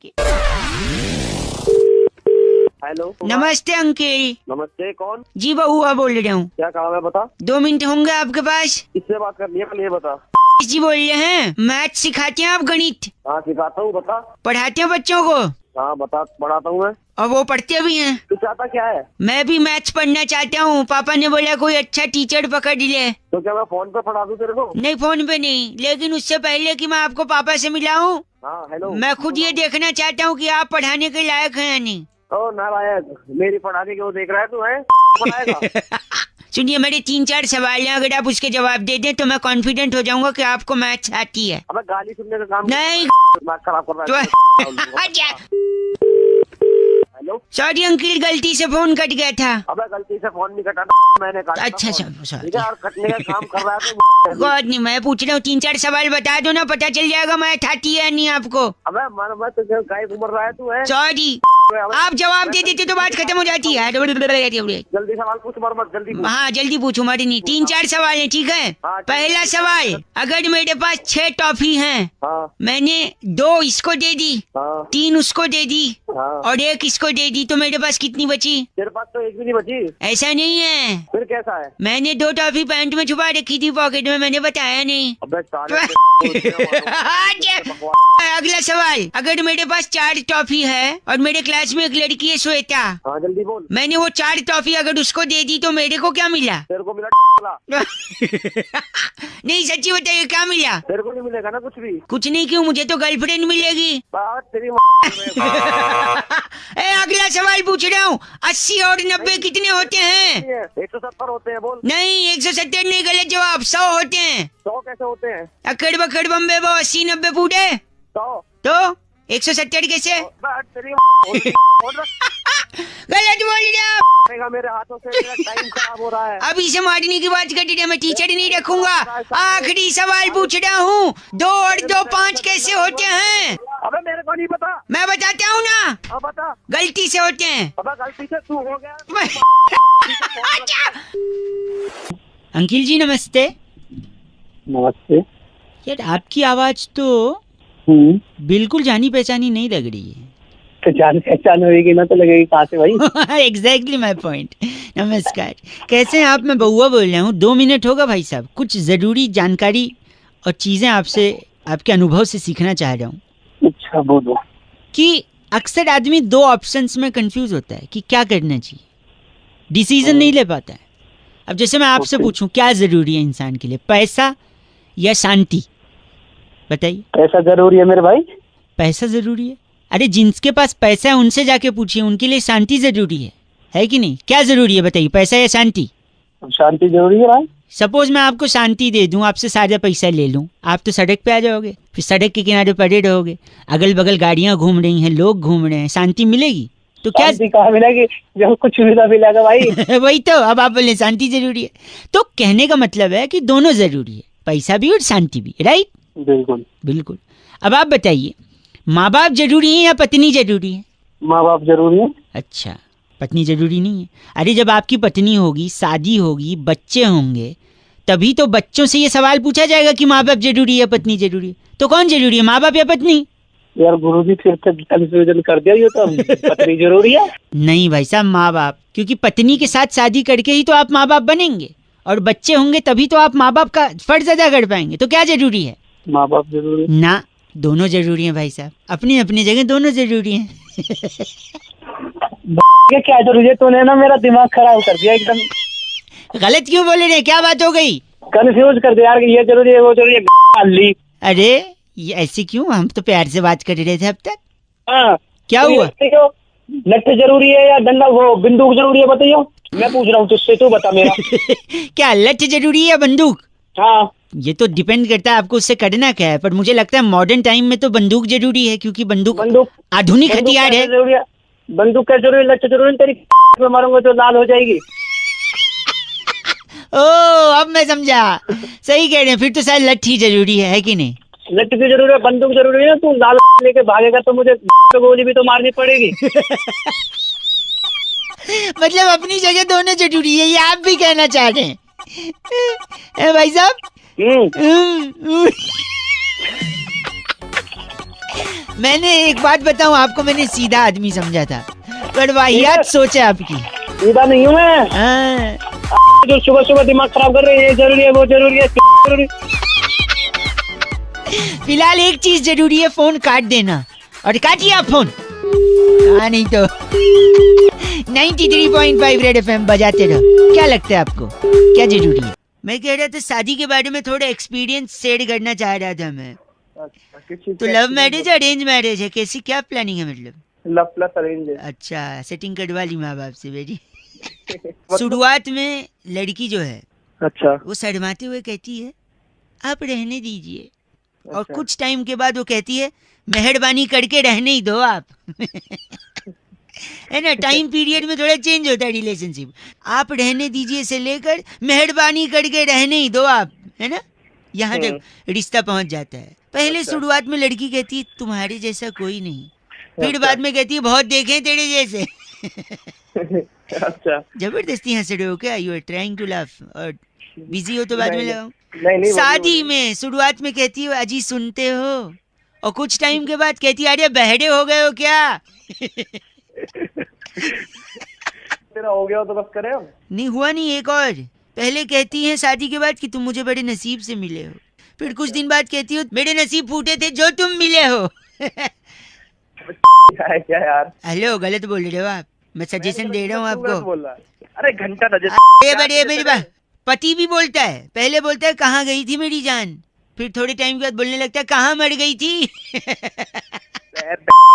के। हेलो, नमस्ते अंकिल। नमस्ते, कौन? जी बहुआ बोल रहा हूँ। क्या काम है बता? 2 मिनट होंगे आपके पास? किससे बात करनी है पहले ये बता। जी बोल रहे हैं, मैथ सिखाते हैं आप? गणित हाँ सिखाता हूँ, बता। पढ़ाते हैं बच्चों को? हाँ बता, पढ़ाता हूँ मैं। और वो पढ़ते भी हैं? तू चाहता क्या है? मैं भी मैथ्स पढ़ना चाहता हूँ। पापा ने बोला कोई अच्छा टीचर पकड़ ले। तो क्या मैं फोन पे पढ़ा दूँ तेरे को? नहीं फोन पे नहीं, लेकिन उससे पहले कि मैं आपको पापा से मिलाऊं, हाँ हेलो। मैं खुद ये देखना चाहता हूँ कि आप पढ़ाने के लायक हैं या नहीं। ओ नालायक, मेरी पढ़ाने क्यों देख रहा है तू? है पढ़ाएगा? सुनिए, मेरे 3-4 सवाल हैं, अगर आप उसके जवाब दे दें तो मैं कॉन्फिडेंट हो जाऊंगा कि आपको मैथ्स आती है। अबे गाली सुनने का काम नहीं दिमाग खराब कर रहा है। हेलो। सॉरी अंकिल, गलती से फोन कट गया था। अबे गलती से फोन नहीं कटा, मैंने काटा। अच्छा ठीक है, और कटने का काम कर रहा है तो गॉड नहीं, मैं पूछ रहा हूँ 3-4 सवाल बता दो ना, पता चल जाएगा मैथ आती है या नहीं आपको। अबे मैं तुझे गाय घूम रहा है तू है। सॉरी, आप जवाब दे देते तो बात खत्म हो जाती है। जल्दी सवाल पूछ, मत जल्दी पूछ। हाँ जल्दी पूछो, मरी नहीं। 3-4 सवाल है, ठीक है? हाँ, पहला सवाल, अगर मेरे पास 6 टॉफी हैं, हाँ मैंने 2 इसको दे दी, हाँ 3 उसको दे दी हाँ। और 1 इसको दे दी, तो मेरे पास कितनी बची? तेरे पास तो एक भी नहीं बची। ऐसा नहीं है, फिर कैसा है? मैंने 2 टॉफी पैंट में छुपा रखी थी, पॉकेट में, मैंने बताया नहीं। अबे साले अगला सवाल, अगर मेरे पास 4 टॉफी है और मेरे क्लास में एक लड़की है श्वेता, हाँ जल्दी बोल। मैंने वो 4 टॉफी अगर उसको दे दी तो मेरे को क्या मिला? तेरे को मिला नहीं सच्ची बताइए, क्या मिला? तेरे को नहीं मिलेगा ना कुछ भी। कुछ नहीं, क्यों? मुझे तो गर्लफ्रेंड मिलेगी। बात तेरी ए, अगला सवाल पूछ रहा हूँ, 80 और 90 कितने होते हैं? 170 होते हैं, बोल। नहीं 170 नहीं, गलत जवाब। 100 होते हैं। 100 कैसे होते हैं? अकड़ बकड़ बम्बे वो 80-90 पूरे 100 तो 170 कैसे? तेरी गलत बोल रहा। मेरे हाथों से मेरा टाइम खराब हो रहा है। अभी से मारने की बात कर रही है, मैं टीचर नहीं रखूंगा। आखिरी सवाल पूछ रहा हूँ, 2 और 2 5 कैसे होते हैं? अबे मेरे को नहीं पता। मैं बताता हूँ ना। अब बता। गलती से होते हैं। अबे गलती से तू हो गया। अंकिल जी नमस्ते। नमस्ते। यार आपकी आवाज तो बिल्कुल जानी पहचानी नहीं लग रही है। तो जान पहचान होगी ना तो लगेगी कहाँ से भाई? Exactly my point. नमस्कार, कैसे हैं आप? मैं बहुआ बोल रहा हूँ। 2 मिनट होगा भाई साहब, कुछ जरूरी जानकारी और चीजें आपसे, आपके अनुभव से सीखना चाह रहा हूँ। अच्छा बोलो। कि अक्सर आदमी 2 ऑप्शंस में कंफ्यूज होता है कि क्या करना चाहिए, डिसीजन नहीं ले पाता है। अब जैसे मैं आपसे पूछूं क्या जरूरी है इंसान के लिए, पैसा या शांति? बताइए। पैसा जरूरी है मेरे भाई। पैसा जरूरी है? अरे जिनके पास पैसा है उनसे जाके पूछिए, उनके लिए शांति जरूरी है कि नहीं? क्या जरूरी है बताइए, पैसा या शांति? शांति जरूरी है भाई। सपोज मैं आपको शांति दे दूं, आपसे सारा पैसा ले लूं, आप तो सड़क पे आ जाओगे, फिर सड़क के किनारे पड़े रहोगे, अगल बगल गाड़ियां घूम रही हैं, लोग घूम रहे हैं, शांति मिलेगी? तो क्या कहाँ मिलेगी जब कुछ सुविधा मिलेगा भाई? वही तो, अब आप बोले शांति जरूरी है, तो कहने का मतलब है कि दोनों जरूरी है, पैसा भी और शांति भी, राइट? बिल्कुल बिल्कुल। अब आप बताइए, माँ बाप जरूरी है या पत्नी जरूरी है? माँ बाप जरूरी है। अच्छा, पत्नी जरूरी नहीं है? अरे जब आपकी पत्नी होगी, शादी होगी, बच्चे होंगे, तभी तो बच्चों से ये सवाल पूछा जाएगा कि माँ बाप जरूरी है पत्नी जरूरी है। तो कौन जरूरी है, माँ बाप या पत्नी? यार गुरुजी फिर तक कंफ्यूजन कर दिया, ये तो पत्नी जरूरी है। नहीं भाई साहब, माँ बाप, क्योंकि पत्नी के साथ शादी करके ही तो आप माँ बाप बनेंगे, और बच्चे होंगे तभी तो आप माँ बाप का फर्ज अदा कर पाएंगे। तो क्या जरूरी है? माँ बाप जरूरी ना, दोनों जरूरी हैं भाई साहब, अपनी अपनी जगह दोनों जरूरी हैं। क्या जरूरी है? तूने ना मेरा दिमाग खराब कर दिया एकदम। गलत क्यों बोले रे, क्या बात हो गई? कंफ्यूज कर दिया यार, ये जरूरी है वो जरूरी है। अरे ये ऐसे क्यों, हम तो प्यार से बात कर रहे थे अब तक। हाँ क्या हुआ? लठ जरूरी है या डंडा वो बंदूक जरूरी है बताइए? मैं पूछ रहा हूँ तुझसे, तू बता मेरा। क्या लठ जरूरी है या बंदूक? हाँ ये तो डिपेंड करता है आपको उससे करना क्या है, पर मुझे लगता है मॉडर्न टाइम में तो बंदूक जरूरी है, क्योंकि बंदूक आधुनिक हथियार है। बंदूक क्या जरूरी, लठ जरूरी? तेरी मारूंगा तो लाल हो जाएगी। ओ अब मैं समझा, सही कह रहे हैं, फिर तो शायद लठ ही जरूरी है कि नहीं? लठ की जरूरी है, बंदूक जरूरी है। तू लाल लेके भागेगा तो मुझे गोली भी तो मारनी पड़ेगी। मतलब अपनी जगह दोनों जरूरी है, ये आप भी कहना चाह रहे हैं भाई साहब? मैंने एक बात बताऊं आपको, मैंने सीधा आदमी समझा था, पर वाहियात सोच है आपकी। सीधा नहीं हूँ मैं। हाँ। जो सुबह सुबह दिमाग खराब कर रहे हैं, ये जरूरी है, वो जरूरी है, जरूरी। फिलहाल एक चीज जरूरी है, फोन काट देना। और काटिए आप फोन। हाँ नहीं तो 93.5 रेड एफएम बजाते रहो। क्या लगता है आपको, क्या जरूरी है? मैं कह रहा था शादी के बारे में थोड़ा एक्सपीरियंस शेयर करना चाह रहा था मैं। तो लव मैरिज अरेंज मैरिज है, कैसी क्या प्लानिंग है मतलब? लव प्लस अरेंज है। अच्छा, सेटिंग करवा ली माँ बाप से मेरी। शुरुआत में लड़की जो है, अच्छा वो शर्माते हुए कहती है आप रहने दीजिए, और अच्छा। कुछ टाइम के बाद वो कहती है मेहरबानी करके रहने ही दो आप। है ना, टाइम पीरियड में थोड़ा चेंज होता है रिलेशनशिप। आप रहने दीजिए से लेकर मेहरबानी करके रहने ही दो आप, है ना, यहाँ तक रिश्ता पहुंच जाता है। पहले अच्छा। शुरुआत में लड़की कहती है तुम्हारे जैसा कोई नहीं, फिर अच्छा। बाद में कहती है बहुत देखे तेरे जैसे। अच्छा। जबरदस्ती हंस रहे हो क्या? You are trying to laugh, और बिजी हो तो बाद में नहीं, लगाओ। नहीं नहीं, शादी में शुरुआत में कहती हो अजी सुनते हो, और कुछ टाइम के बाद कहती है अरे बहरे हो गए हो क्या? तेरा हो गया हो तो बस करें हम। नहीं हुआ नहीं, एक और। पहले कहती है शादी के बाद कि तुम मुझे बड़े नसीब से मिले हो, फिर कुछ दिन बाद कहती हो मेरे नसीब फूटे थे जो तुम मिले हो। क्या है क्या यार? हेलो, गलत बोल रहे हो आप, मैं सजेशन दे रहा हूँ आपको। बोल रहा है। अरे घंटा था अरे बड़े मेरी बात, पति भी बोलता है, पहले बोलता है कहाँ गई थी मेरी जान, फिर थोड़े टाइम के बाद बोलने लगता है कहाँ मर गई थी।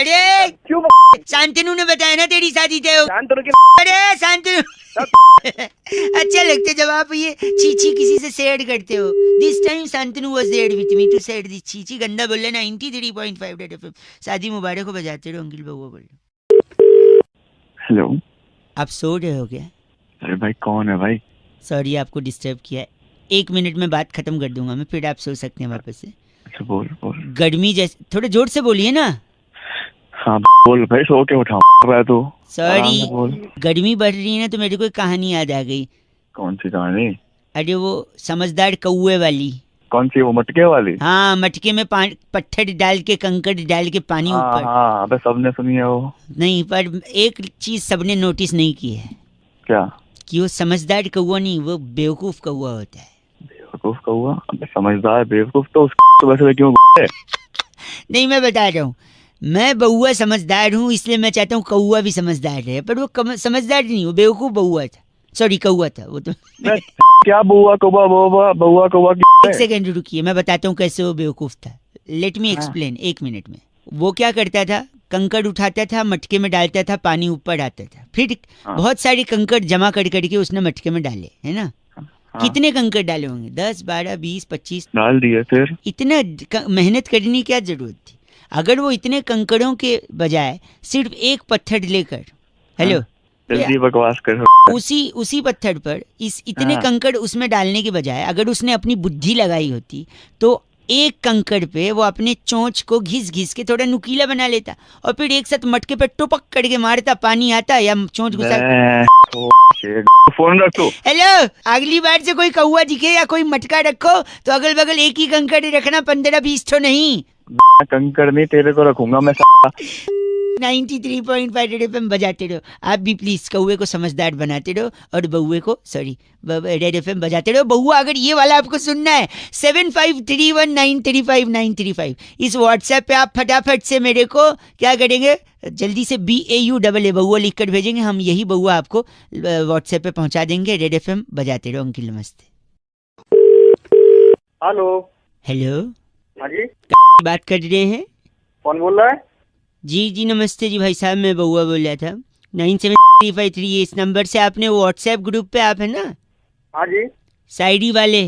अरे क्यों? शांतनु ने बताया ना तेरी शादी तय हो। शांतनु की अरे शांतनु। अच्छा लगता है जब आप ये चीची किसी से शेयर करते हो। This time Shantanu was there with me to share this चीची। गंदा बोल रहा 93.5 रेड एफएम। शादी मुबारक हो बजाते रहो अंकिल बउआ बोल। हेलो। आप सो रहे हो क्या? अरे भाई कौन है भाई? सॉरी आपको डिस्टर्ब किया है। 1 मिनट में बात खत्म कर दूंगा मैं, फिर आप सो सकते हैं वापस से। अच्छा बोल बोल। गर्मी जैसे, थोड़े जोर से बोलिए ना। हाँ बोल भाई, सो के उठा रहा है तो। सॉरी, बोल। गर्मी बढ़ रही है ना तो मेरे को एक कहानी याद आ गई। कौन सी कहानी? अरे वो समझदार कौए वाली। कौन सी, वो मटके वाली? हाँ, मटके में पत्थर डाल के, कंकड़ डाल के पानी हाँ ऊपर। हाँ, अबे सबने सुनी है वो। नहीं, पर एक चीज सबने नोटिस नहीं की है। क्या? कि वो समझदार कौआ नहीं, वो बेवकूफ कौआ होता है। बेवकूफ कौआ? अबे समझदार बेवकूफ तो उस वैसे क्यों है? नहीं, मैं बता रहा हूँ, मैं बउआ समझदार हूँ इसलिए मैं चाहता हूँ कौआ भी समझदार रहे, पर वो समझदार नहीं, वो बेवकूफ बउआ था। सॉरी कौआ था वो तो। क्या बुआ कौवा बउआ कौवा एक सेकंड रुकिए, मैं बताता हूँ कैसे वो बेवकूफ था। Let me explain. 1 मिनट में। वो क्या करता था, कंकड़ उठाता था, मटके में डालता था, पानी ऊपर आता था, फिर बहुत सारे कंकड़ जमा कर करके उसने मटके में डाले, है ना। कितने कंकड़ डाले होंगे? 10, 12, 20, 25 डाल दिए। फिर इतना मेहनत करने की क्या जरूरत थी? अगर वो इतने कंकड़ों के बजाय सिर्फ एक पत्थर लेकर, हेलो, जल्दी बकवास कर। उसी पत्थर पर इतने कंकड़ उसमें डालने के बजाय अगर उसने अपनी बुद्धि लगाई होती तो एक कंकड़ पे वो अपने चोंच को घिस घिस के थोड़ा नुकीला बना लेता, और फिर एक साथ मटके पे टुपक करके मारता, पानी आता या चोंच घुसा। फोन रखो। हेलो, अगली बार से कोई कौआ दिखे या कोई मटका रखो तो अगल बगल एक ही कंकड़ रखना, 15-20 तो नहीं। कंकड़ नहीं, तेरे को रखूंगा मैं। 93.5 रेड एफएम बजाते रहो। आप भी प्लीज कौए को समझदार बनाते रहो और बउए को, सॉरी, रेड एफएम बजाते रहो। बउआ अगर ये वाला आपको सुनना है 7531935935 इस व्हाट्सएप पे आप फटाफट से मेरे को क्या करेंगे, जल्दी से BAUAA बउआ लिख कर भेजेंगे, हम यही बउआ आपको व्हाट्सएप पे पहुंचा देंगे। रेड एफएम बजाते रहो अंकिल। नमस्ते। हेलो। हेलो, हाँ जी, बात कर रहे हैं? कौन बोल रहा है? जी नमस्ते जी भाई साहब, मैं बउआ बोल रहा था। 9753 इस नंबर से आपने व्हाट्सएप ग्रुप पे, आप है ना? हाँ जी। शायरी वाले?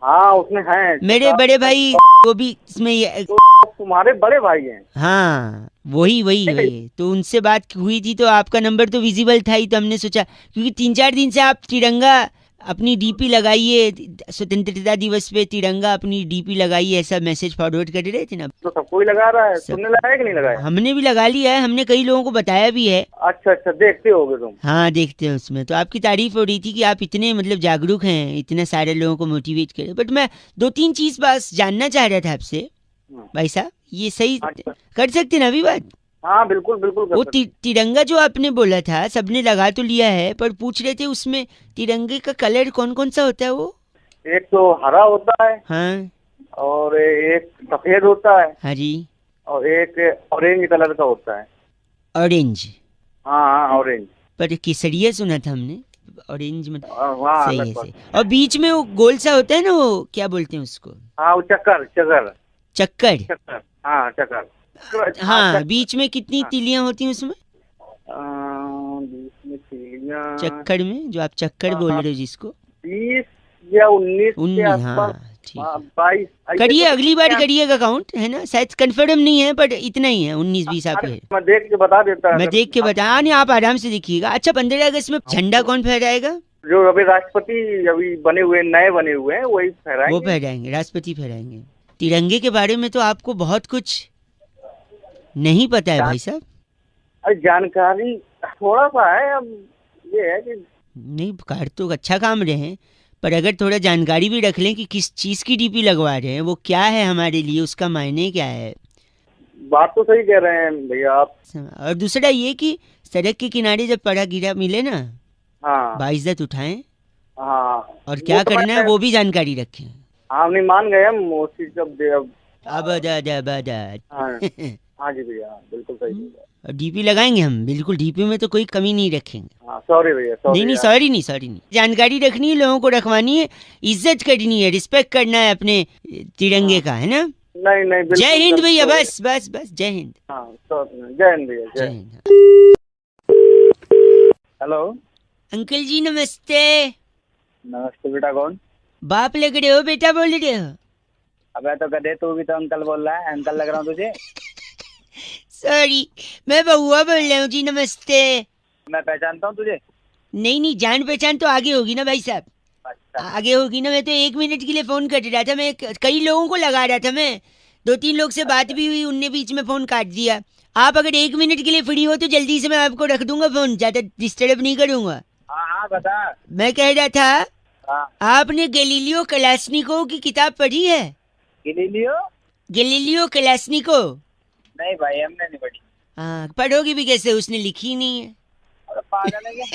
हाँ उसमें है मेरे बड़े भाई, वो भी इसमें तुम्हारे बड़े भाई हैं? हाँ वही। तो उनसे बात हुई थी तो आपका नंबर तो विजिबल था ही, तो हमने सोचा क्योंकि 3-4 दिन से आप तिरंगा अपनी डीपी लगाइए, स्वतंत्रता दिवस पे तिरंगा अपनी डीपी लगाइए, ऐसा मैसेज फॉरवर्ड कर रहे थे ना। तो सब कोई लगा रहा है, तुमने लगाया कि नहीं लगाया? हमने भी लगा लिया है, हमने कई लोगों को बताया भी है। अच्छा, देखते होगे तुम? हाँ देखते हैं उसमें। तो आपकी तारीफ हो रही थी कि आप इतने मतलब जागरूक हैं, इतने सारे लोगों को मोटिवेट करें। बट मैं 2-3 चीज बस जानना चाह रहा था आपसे। भाई साहब, ये सही हाँ जी। कर सकते ना अभी बात? हाँ बिल्कुल बिल्कुल कर वो सकते तिरंगा जो आपने बोला था सबने लगा तो लिया है, पर पूछ रहे थे उसमें तिरंगे का कलर कौन कौन सा होता है वो? हैं। एक तो हरा होता है, हाँ और एक सफेद होता है, हाँ जी, और एक ऑरेंज कलर का होता है। ऑरेंज। हाँ हाँ ऑरेंज। पर केसरिया सुना था हमने, ऑरेंज में। हाँ सही है लगभग। सही। और बीच में वो गोल सा होता है ना, वो क्या बोलते हैं उसको? हाँ वो चक्कर चक्कर चक्कर। चक्कर। हाँ चक्कर। हाँ, चक्कर। बीच में कितनी हाँ। तीलियां होती हैं उसमें? बीच में तीलियां चक्कर में, जो आप चक्कर बोल रहे हो जिसको। 20 या 19 के 19, आसपास। हाँ ठीक हाँ, है। 22 ऐसे करिए, तो अगली बार क्या- करिएगा काउंट, है ना? शायद कंफर्म नहीं है, पर इतना ही है, 19-20 आप अरे, है। मैं देख के बता देता मैं अगर देख के बता, हाँ नहीं, आप आराम से देखिएगा। अच्छा, 15 अगस्त में झंडा कौन फहराएगा? जो अभी राष्ट्रपति अभी बने हुए नए बने हुए हैं वही वो फहराएंगे। फहराएंगे, राष्ट्रपति फहराएंगे। तिरंगे के बारे में तो आपको बहुत कुछ नहीं पता है भाई साहब। अरे जानकारी थोड़ा सा है। अब ये है कि नहीं, कार तो अच्छा काम रहे हैं, पर अगर थोड़ा जानकारी भी रख लें कि किस चीज़ की डीपी लगवा रहे हैं, वो क्या है हमारे लिए, उसका मायने क्या है। बात तो सही कह रहे हैं भैया आप। और दूसरा ये कि सड़क के किनारे जब पड़ा गिरा मिले ना, हाँ बाइज्जत उठाएं, हाँ और वो क्या तो करना है मैं- वो भी जानकारी रखें। हाँ नहीं मान गए हम उस चीज का अब। अबदद अबदद। हाँ हाँ जी भैया बिल्कुल सही भैया। और डीपी लगाएंगे हम, बिल्कुल डीपी में तो कोई कमी नहीं रखेंगे। हाँ सॉरी भैया सॉरी। नहीं नहीं, सॉरी नहीं, सॉरी नहीं। जानकारी रखनी है, लोगों को रखवानी है, इज्जत करनी है, रिस्पेक्ट करना है अपने तिरंगे का, है ना? नहीं नहीं बिल्कुल जय हिंद भैया, sorry। बस बस बस, जय हिंद। हाँ जय हिंद भैया जय जय। हिंद। हेलो अंकल जी नमस्ते। नमस्ते बेटा। कौन? बाप लग रहे हो, बेटा बोल रहे हो? अबे तो गधे, तू भी तो अंकल बोल रहा है। अंकल लग रहा हूँ तुझे? सॉरी, मैं बहुआ बोल रहा हूँ जी, नमस्ते। मैं पहचानता हूँ तुझे? नहीं नहीं, जान पहचान तो आगे होगी ना भाई साहब, अच्छा आगे होगी ना। मैं तो 1 मिनट के लिए फोन कर रहा था, मैं कई लोगों को लगा रहा था, मैं 2-3 लोग से बात भी हुई, उनने बीच में फोन काट दिया। आप अगर 1 मिनट के लिए फ्री हो तो जल्दी से मैं आपको रख दूंगा फोन, ज्यादा डिस्टर्ब नहीं करूंगा। हाँ हाँ बता। मैं कह रहा था, हाँ आपने गैलीलियो कलाश्निकोव की किताब पढ़ी है? गिलीलियो? Galileo Kalashnikov? नहीं भाई हमने नहीं पढ़ी। हाँ, पढ़ोगी भी कैसे, उसने लिखी ही नहीं है। अरे पागल है क्या?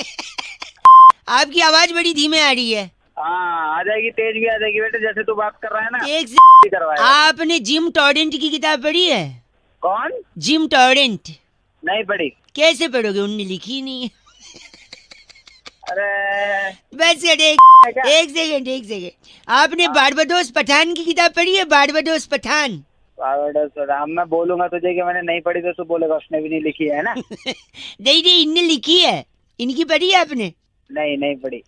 आपकी आवाज बड़ी धीमे आ रही है। हाँ आ जाएगी, तेज भी आ जाएगी बेटे, जैसे तू बात कर रहा है ना। एक ही करवाएगा। आपने जिम टॉरेंट की किताब पढ़ी है? कौन? Gym torrent? नहीं पढ़ी। कैसे पढ़ोगे, उनने लिखी ही नहीं है। अरे बस कर, एक सेकंड, एक सेकंड। आपने बारबाडोस पठान की किताब पढ़ी है? बारबाडोस पठान? अब मैं बोलूंगा तुझे कि मैंने नहीं पढ़ी तो तू बोलेगा उसने भी नहीं लिखी है ना। नहीं नहीं, इनने लिखी है। इनकी पढ़ी है आपने? नहीं नहीं पढ़ी।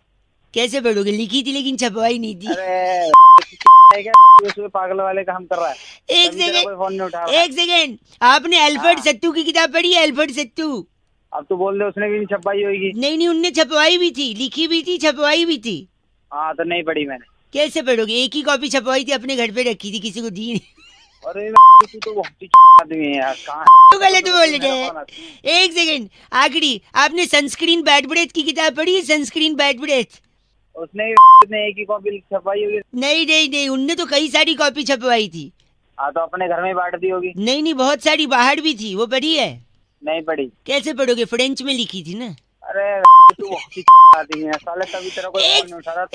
कैसे पढ़ोगे, लिखी थी लेकिन छपवाई नहीं थी। अरे क्या उसमें पागल वाले काम कर रहा है? एक तभी तेरा कोई फोन नहीं उठा सेकंड, रहा। एक सेकंड। आपने अल्फ्रेड हाँ। सत्तू की किताब पढ़ी है? अल्फ्रेड सत्तू? अब तू बोल दे उसने भी नहीं छपाई होगी। नहीं नहीं, उनने छपवाई भी थी, लिखी भी थी, छपवाई भी थी। हाँ तो नहीं पढ़ी मैंने। कैसे पढ़ोगे, एक ही कॉपी छपवाई थी, अपने घर पे रखी थी, किसी को दी नहीं। अरे तू तो बहुत ही आदमी है यार। कहाँ तो गलत बोल रहे हैं। एक सेकंड, आखिरी, आपने सनस्क्रीन बैड ब्रेथ की किताब पढ़ी है? Sunscreen bad breath? उसने एक ही कॉपी छपाई होगी। नहीं नहीं नहीं, उनने तो कई सारी कॉपी छपवाई थी। हाँ तो अपने घर में ही बांट दी होगी। नहीं नहीं, बहुत सारी बाहर भी थी, वो पढ़ी है? नहीं पढ़ी। कैसे पढ़ोगे, फ्रेंच में लिखी थी ना। अरे तू बहुत ही आदमी है साले, तभी तेरा कोई फोन नहीं उठा रहा।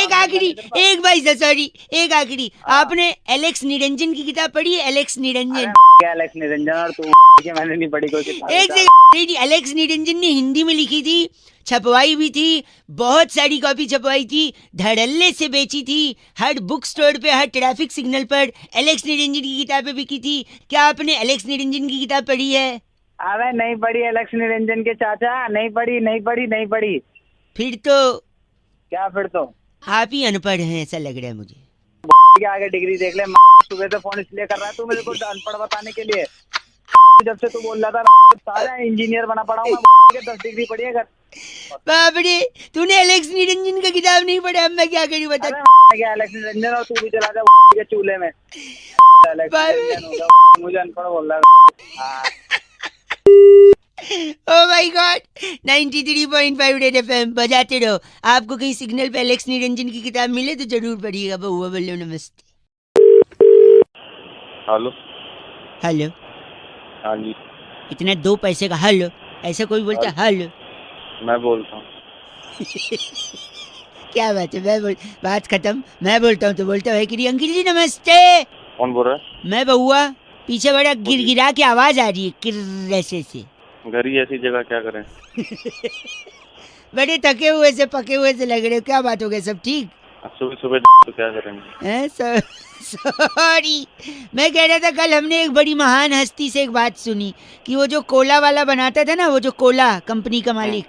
एक आखिरी, एक भाई सॉरी, एक आखिरी। आपने एलेक्स निरंजन की किताब पढ़ी है? एलेक्स निरंजन? क्या एलेक्स निरंजन और तू के मैंने नहीं पढ़ी कोई किताब। एक सेकंड, नहीं नहीं, एलेक्स निरंजन ने हिंदी में लिखी थी, छपवाई भी थी, बहुत सारी कॉपी छपवाई थी, धड़ल्ले से बेची थी, हर बुक स्टोर पे, हर ट्रैफिक सिग्नल पर एलेक्स निरंजन की किताबें बिकी थी। क्या आपने एलेक्स निरंजन की किताब पढ़ी है? अरे नहीं पढ़ी एलेक्स निरंजन के चाचा, नहीं पढ़ी नहीं पढ़ी नहीं पढ़ी। फिर तो क्या फिर तो आप ही अनपढ़ हैं, ऐसा लग रहा है मुझे। के आगे डिग्री देख ले। सुबह से फोन इसलिए कर रहा है तू मेरे को अनपढ़ बताने के लिए। जब से तू बोल रहा था सारा इंजीनियर बना पड़ा हूँ मैं, 10 डिग्री पढ़ी है। बाप रे, तूने एलेक्स निरंजन का किताब नहीं पढ़ा, अब मैं क्या करूँ बता। क्या एलेक्स निरंजन, और तू भी चला जा के चूल्हे में। एलेक्स निरंजन होगा, मुझे अनपढ़ बोल रहा है। Oh my God, 93.5 red FM बजाते रहो। आपको कहीं सिग्नल पे एलेक्स निरंजन की किताब मिले तो जरूर पढ़िएगा। बहुआ बोलो नमस्ते। हेलो। हेलो, हाँ जी, इतना 2 पैसे का हेलो, ऐसा कोई बोलता है हेलो? मैं बोलता हूँ। क्या बात है, बात खत्म, मैं बोलता हूँ तो बोलता है कि नहीं? अंकिल जी नमस्ते। कौन बोल रहा है? मैं बउआ, पीछे बड़ा गिरगिरा की आवाज आ रही है, किर ऐसे से। घर ही ऐसी जगह क्या करें? बड़े थके हुए से पके हुए से लग रहे हो, क्या बात हो गई? सब ठीक सुबह सुबह तो क्या करेंगे? है? सॉरी, मैं कह रहा था कल हमने एक बड़ी महान हस्ती से एक बात सुनी कि वो जो कोला वाला बनाता था ना, वो जो कोला कंपनी का मालिक,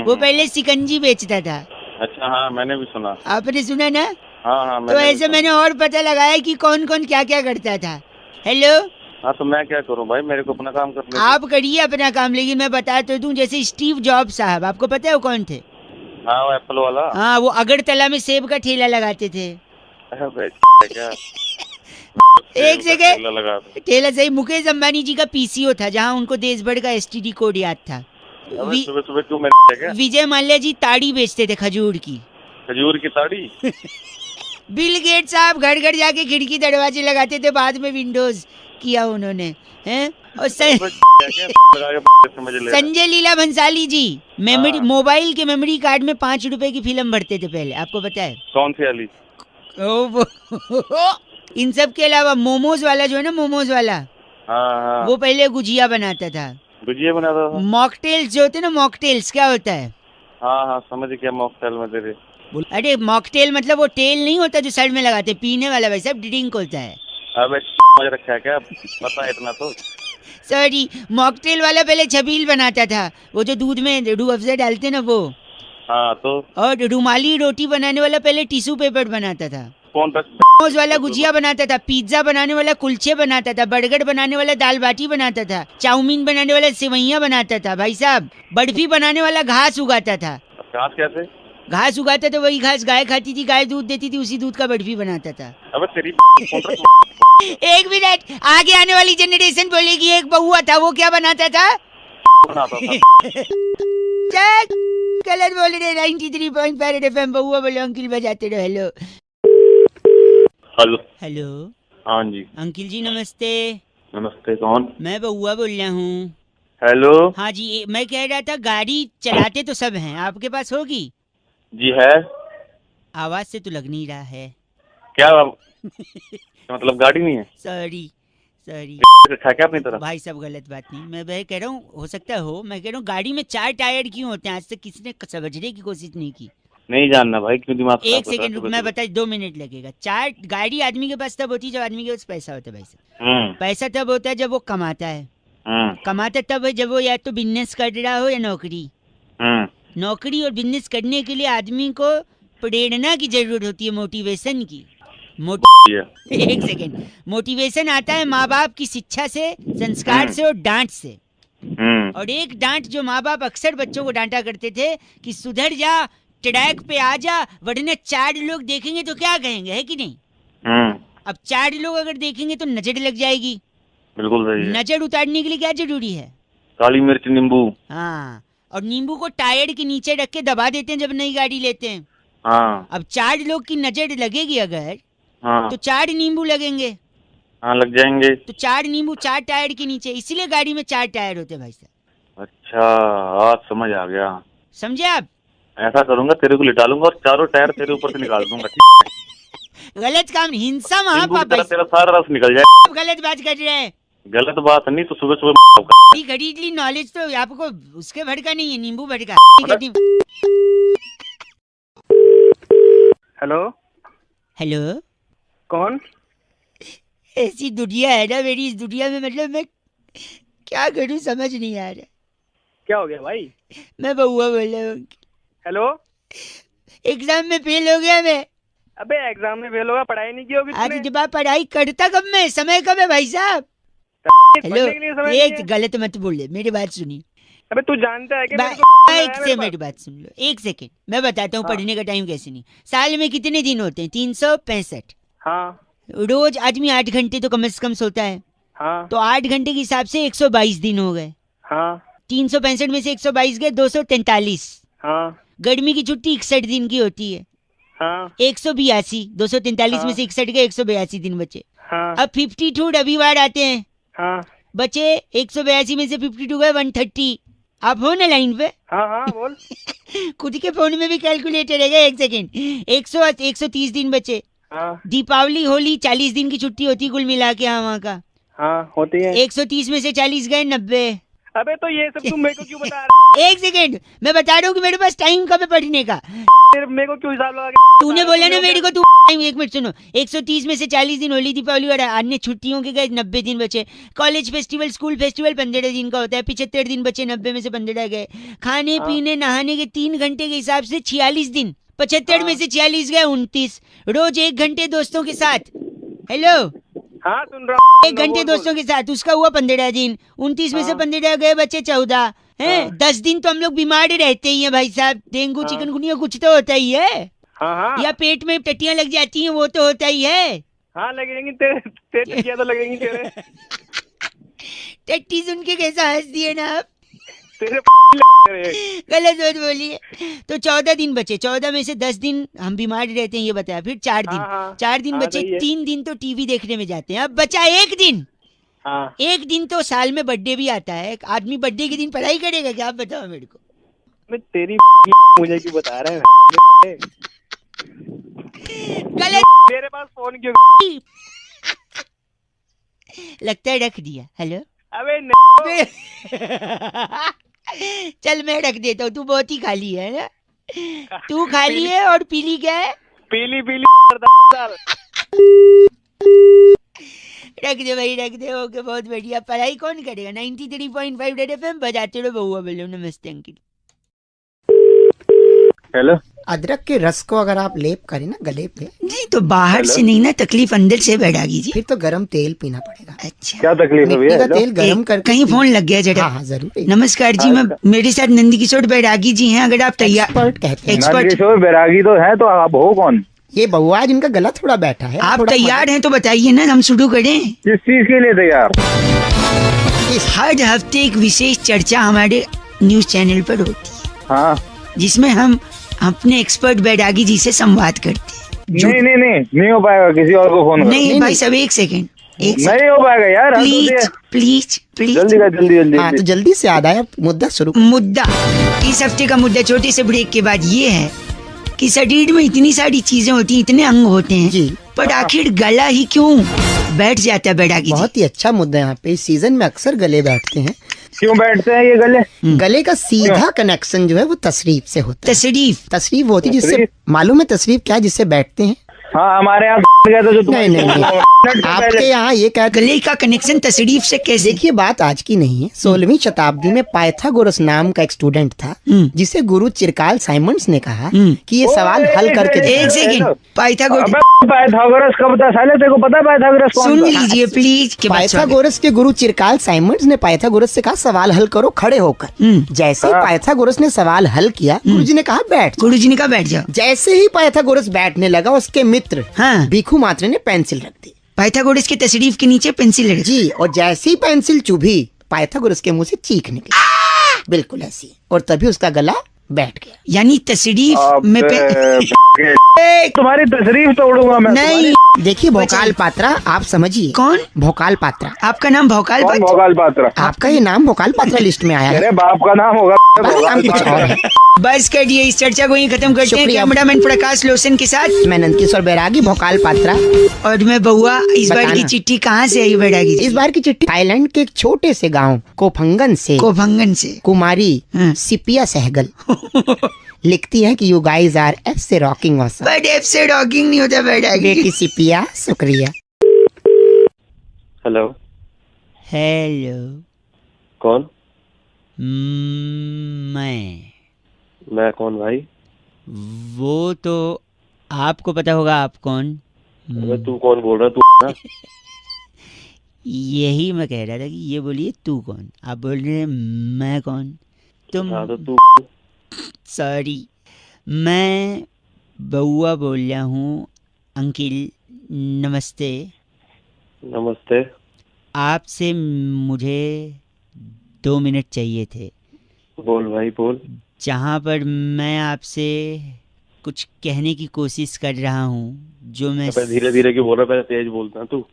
वो पहले सिकंजी बेचता था। अच्छा, हाँ मैंने भी सुना। आपने सुना ना? हाँ हाँ तो ऐसे मैंने और पता लगाया कि कौन कौन क्या क्या करता था। हेलो। हाँ तो मैं क्या करूँ भाई, मेरे को अपना काम करने दो। आप करिए अपना काम, लेकिन मैं बता तो दूं, जैसे स्टीव जॉब्स साहब, आपको पता है वो कौन थे? हाँ वो एप्पल वाला। हाँ, वो अगरतला में सेब का ठेला लगाते थे। क्या? एक सेकेंड, लगा ठेला सही, मुकेश अंबानी जी का पीसीओ था, जहाँ उनको देश भर का एसटीडी कोड याद था। सुबह सुबह क्यों मेरे क्या? विजय माल्या जी ताड़ी बेचते थे, खजूर की। खजूर की ताड़ी? बिल गेट साहब घर घर जाके खिड़की दरवाजे लगाते थे, बाद में विंडोज किया उन्होंने, हैं? और संजय लीला भंसाली जी मेमोरी मोबाइल के मेमोरी कार्ड में 5 रुपए की फिल्म भरते थे पहले, आपको पता है? कौन सी वाली? इन सब के अलावा मोमोज वाला जो है ना, मोमोज वाला, हाँ वो पहले गुजिया बनाता था। गुजिया बनाता था। मॉकटेल्स जो होते हैं ना, मॉकटेल्स क्या होता है? हाँ हाँ समझ गया, मॉकटेल में तेरे। अरे मॉकटेल मतलब वो टेल नहीं होता जो साइड में लगाते, पीने वाला भाई साहब, ड्रिंक होता है। अबे समझ रखा है क्या, पता है इतना तो। सॉरी, मॉकटेल वाला पहले छबील बनाता था, वो जो दूध में रूह अफ़ज़ा डालते ना वो। हाँ तो। और रुमाली रोटी बनाने वाला पहले टिश्यू पेपर बनाता था। कौन? मोमोज वाला गुजिया बनाता था, पिज्जा बनाने वाला कुलचे बनाता था, बर्गर बनाने वाला दाल बाटी बनाता था, चाउमीन बनाने वाला सेवैयां बनाता था भाई साहब, बर्फी बनाने वाला घास उगाता था। घास कैसे? घास उगाता था, वही घास गाय खाती थी, गाय दूध देती थी, उसी दूध का बर्फी बनाता था। अबे तेरी एक मिनट, आगे आने वाली जनरेशन बोलेगी एक बहुआ था, वो क्या बनाता था? चेक, गलत बोल रहे। 93.5 FM बहुआ बोले, अंकिल बजाते रहो। Hello hello. हेलो। हाँ जी। अंकिल जी नमस्ते। नमस्ते, कौन? मैं बहुआ बोल रहा हूँ। हेलो। हाँ जी, मैं कह रहा था गाड़ी चलाते तो सब हैं, आपके पास होगी? जी है। आवाज से तो लग नहीं रहा है। क्या मतलब गाड़ी नहीं है? सॉरी सॉरी रखा क्या अपनी तरफ? भाई सब गलत बात नहीं, मैं वह कह रहा हूँ, हो सकता हो, मैं कह रहा हूँ गाड़ी में 4 टायर क्यों होते हैं? आज तक किसी ने समझने की कोशिश नहीं की। नहीं जानना भाई, क्यों दिमाग खराब एक कर रहा है सेकंड रुक, सुबह मैं सुबह? बता, 2 मिनट लगेगा। 4 गाड़ी आदमी के पास तब होती है जब आदमी के पास पैसा होता है भाई साहब। पैसा तब होता है जब वो कमाता है। कमाता तब है जब वो या तो बिजनेस कर रहा हो या नौकरी। नौकरी और बिजनेस करने के लिए आदमी को प्रेरणा की जरूरत होती है, मोटिवेशन की। एक सेकेंड, मोटिवेशन आता है माँ बाप की शिक्षा से, संस्कार से और डांट से। और एक डांट जो माँ बाप अक्सर बच्चों को डांटा करते थे कि सुधर जा, ट्रैक पे आ जा, वरना 4 लोग देखेंगे तो क्या कहेंगे, है कि नहीं? अब 4 लोग अगर देखेंगे तो नजर लग जाएगी। बिल्कुल सही है। नजर उतारने के लिए क्या जरूरी है? काली मिर्च, नींबू। हाँ, और नींबू को टायर के नीचे रख के दबा देते हैं जब नई गाड़ी लेते हैं। हाँ। अब 4 लोग की नजर लगेगी अगर, हाँ तो 4 नींबू लगेंगे। हाँ लग जाएंगे। तो 4 नींबू 4 टायर के नीचे, इसीलिए गाड़ी में 4 टायर होते हैं भाई साहब। अच्छा, आज समझ आ गया। समझे आप? ऐसा करूंगा, तेरे को लिटा लूंगा और चारों टायर तेरे ऊपर से निकाल दूंगा। गलत काम, हिंसा नींबू की महापाप तरह भाई तेरा सारा रस निकल जाए। गलत बात कर रहे हैं। गलत बात नहीं तो सुबह सुबह खरीद ली, नॉलेज तो आपको उसके भड़का नहीं है, नींबू भड़का। हेलो। हेलो, कौन? ऐसी दुनिया है ना मेरी, इस दुनिया में मतलब मैं क्या करूं समझ नहीं आ रहा। क्या हो गया भाई? मैं बहुआ बोल रहा हूँ। हेलो। एग्जाम में फेल हो गया मैं। अबे एग्जाम में फेल होगा, पढ़ाई नहीं की होगी आज तूने? जब आप पढ़ाई करता कब मैं, समय कब है भाई साहब? हेलो, पढ़ने के लिए समय नहीं एक है? गलत मत बोले, मेरी बात सुनिए। अबे तू जानता है कि मेरे को एक मेरे से पास? मेरी बात सुन लो, एक सेकेंड, मैं बताता हूँ हाँ। पढ़ने का टाइम कैसे नहीं। साल में कितने दिन होते हैं? 365। हाँ रोज आदमी 8 घंटे तो कम से कम सोता है। हाँ तो 8 घंटे के हिसाब से 122 दिन हो गए। हाँ 365 में से 122 गए, 243। हाँ गर्मी की छुट्टी 61 दिन की होती है। हाँ 182, 243 में हाँ। से 61 गए, 182 दिन बचे। हाँ अब 52 रविवार आते हैं, हाँ बचे 182 में से 52 गए 130। आप हो ना लाइन पे? हाँ हाँ बोल। खुद के फोन में भी कैलकुलेटर है, 1 सेकेंड। 130 दिन बचे। हाँ दीपावली होली 40 दिन की छुट्टी होती कुल मिला के यहाँ वहाँ का। हाँ होती है। 130 में से 40 गए 90। अबे तो ये सब तुम मेरे को क्यों बता रहा 1 सेकेंड, मैं बता रहा हूँ कि मेरे पास टाइम कब है पढ़ने का। है? मेरे को क्यों हिसाब लगा के तूने बता बोला रहा ना है? मेरे को, तू 1 मिनट सुनो। 130 में से 40 दिन होली दीपावली और अन्य छुट्टियों के गए, 90 दिन बचे। कॉलेज फेस्टिवल स्कूल फेस्टिवल 15 दिन का होता है, 75 दिन बचे, 90 में से 15 गए। खाने हाँ। पीने नहाने के 3 घंटे के हिसाब से 46 दिन, 75 में से 46 गए 29। रोज 1 घंटे दोस्तों के साथ, हेलो, हाँ सुन रहा हूँ। 1 घंटे दोस्तों के साथ, उसका हुआ 15 दिन। 29 में से 15 गए, बचे 14 है। 10 दिन तो हम लोग बीमार रहते ही हैं भाई साहब, डेंगू चिकनगुनिया कुछ तो होता ही है, हाँ हाँ या पेट में टट्टियां लग जाती हैं, वो तो होता ही है। हाँ लगेंगी तेरे क्या तो लगेंगी तेरे टट्टी सुन के कैसा हंस दिए ना आप, तेरे गलत मत बोलिए। तो 14 दिन बचे, 14 में से 10 दिन हम बीमार रहते हैं ये बताया, फिर 4 दिन, हाँ, हाँ। 4 दिन हाँ, बचे, सही है। 3 दिन तो टीवी देखने में जाते हैं। अब बचा 1 दिन, हाँ 1 दिन तो साल में बर्थडे भी आता है। आदमी बर्थडे के दिन पढ़ाई करेगा क्या, आप बताओ मेरे को। मैं तेरी मुझे क्यों बता रहे हैं? गलत, तेरे पास फोन क्यों? लगता है रख दिया। हेलो अबे नहीं। चल मैं रख देता हूँ, तू बहुत ही खाली है ना, तू खाली है और पीली क्या है, पीली पीली साल। रख दे भाई रख दे। ओके बहुत बढ़िया। पढ़ाई कौन करेगा? 93.5 रेड एफएम बजाते रहो, बहुआ बोलो। नमस्ते अंकिल। हेलो। अदरक के रस को अगर आप लेप करें ना गले पे, नहीं तो बाहर से नहीं ना, तकलीफ अंदर से बैठागी जी। फिर तो गरम तेल पीना पड़ेगा। अच्छा, क्या तकलीफ है मिट्टी भैया? का हेलो? तेल गरम करके कहीं फोन लग गया जरा। हाँ हाँ जरूर। नमस्कार जी, मैं मेरे साथ नंदकिशोर बैरागी जी हैं, अगर आप तैयार। एक्सपर्ट कहते हैं। एक्सपर्ट। नंदकिशोर बैरागी तो है, तो आप हो कौन? ये बउआ जिनका गला थोड़ा बैठा है। आप थोड़ा तैयार हैं तो बताइए ना, हम शुरू करें। किस चीज के लिए तैयार? हर हफ्ते एक विशेष चर्चा हमारे न्यूज चैनल पर होती है, हाँ। जिसमें हम अपने एक्सपर्ट बैरागी जी से संवाद करते हैं। नहीं हो पाएगा, किसी और को फोन करो। नहीं भाई साहब, 1 सेकेंड, नहीं हो पाएगा यार। Please please please. जल्दी कर, जल्दी हाँ तो जल्दी से याद आया मुद्दा शुरू। मुद्दा, इस हफ्ते का मुद्दा छोटे से ब्रेक के बाद ये है कि शरीर में इतनी सारी चीजें होती हैं, इतने अंग होते हैं जी। पर आखिर गला ही क्यों बैठ जाता है बैरागी जी? बहुत ही अच्छा मुद्दा है। यहाँ पे इस सीजन में अक्सर गले बैठते हैं। क्यों बैठते हैं ये गले? गले का सीधा कनेक्शन जो है वो तशरीफ से होता है। तशरीफ होती है, जिससे तशरीफ? मालूम है तशरीफ क्या है, जिससे बैठते हैं। हाँ, हमारे यहाँ गया था जो नहीं नहीं नहीं, आपके यहाँ ये कहते गले का कनेक्शन तशरीफ से कैसे? देखिए बात आज की नहीं है। 16वीं शताब्दी में पाइथागोरस नाम का एक स्टूडेंट था, जिसे गुरु चिरकाल साइमंड्स ने कहा कि ये सवाल हल करके दे। 1 सेकेंड, पाइथागोरस पाइथागोरस कब था साले? तेरे को पता है पाइथागोरस कौन सुन था? लीजिए प्लीज। के बाद स्वागत। पाइथागोरस के गुरु चिरकाल साइमंड्स ने पाइथागोरस से कहा सवाल हल करो खड़े होकर। जैसे ही पाइथागोरस ने सवाल हल किया, गुरुजी ने कहा बैठ जाओ। गुरुजी ने कहा बैठ जाओ। जैसे ही पाइथागोरस बैठने लगा, उसके मित्र हाँ, भिखु मात्र ने पेंसिल रख दी। पाइथागोरस के तशरीफ के नीचे पेंसिल रख दी। जी, और जैसे ही पेंसिल चुभी, पाइथागोरस के मुंह से चीख निकली, बिल्कुल ऐसी, और तभी उसका गला बैठ गया। यानी तशरीफ में तुम्हारी तशरीफ तोड़ूंगा मैं। नहीं। देखिए भोकाल पात्रा, आप समझिए। कौन? भोकाल पात्रा। आपका नाम भोकाल कौन पात्रा? भोकाल पात्रा? आपका ये नाम भोकाल पात्रा लिस्ट में आया है। मेरे बाप का नाम होगा बस नाम कुछ और है। बस करिए, इस चर्चा को यहीं खत्म करते हैं। शुक्रिया। कैमरामैन प्रकाश लोसन के साथ मैं नंदकिशोर बैरागी, भोकाल पात्रा। और मैं बहुआ। इस बार की बताना। चिट्ठी कहाँ से आई बैरागी जी? इस बार की चिट्ठी थाईलैंड के एक छोटे से गांव कोफंगन से कोफंगन से कुमारी हाँ। सिपिया सहगल लिखती है कि यू गाइज आर एफ से रॉकिंग ऑसम। बट एफ से रॉकिंग नहीं होता बैरागी। बेटी सिपिया, शुक्रिया। Hello, hello. कौन? मैं कौन भाई? वो तो आपको पता होगा आप कौन। अबे तू कौन बोल रहा है? तू ना? यही मैं कह रहा था कि ये बोलिए तू कौन। आप बोल रहे हैं मैं कौन? तुम। हाँ तो तू। सॉरी, मैं बउआ बोल रहा हूँ। अंकिल नमस्ते। नमस्ते। आपसे मुझे 2 मिनट चाहिए थे। बोल भाई बोल। जहाँ पर मैं आपसे कुछ कहने की कोशिश कर रहा हूँ जो मैं धीरे धीरे क्यों बोल रहा है, तेज बोलता है तू।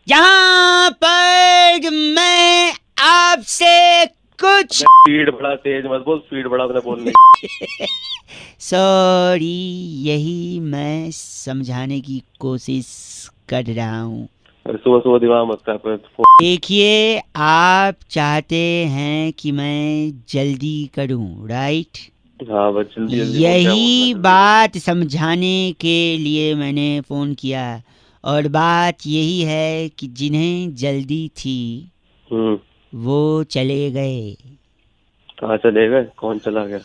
यहाँ पर मैं आपसे कुछ स्पीड बड़ा तेज मत बोल, स्पीड बड़ा अपने बोलने की। सॉरी, यही मैं समझाने की कोशिश कर रहा हूँ। सुबह सुबह दिमाग मत कर। देखिए, आप चाहते हैं कि मैं जल्दी करूँ, राइट? हाँ बस जल्दी जल्दी बोल, क्या यही बोलना है, बात समझाने के लिए मैंने फ़ोन किया। और बात यही है कि जिन्हें जल्दी थी वो चले गए। कहाँ चले गए? कौन चला गया?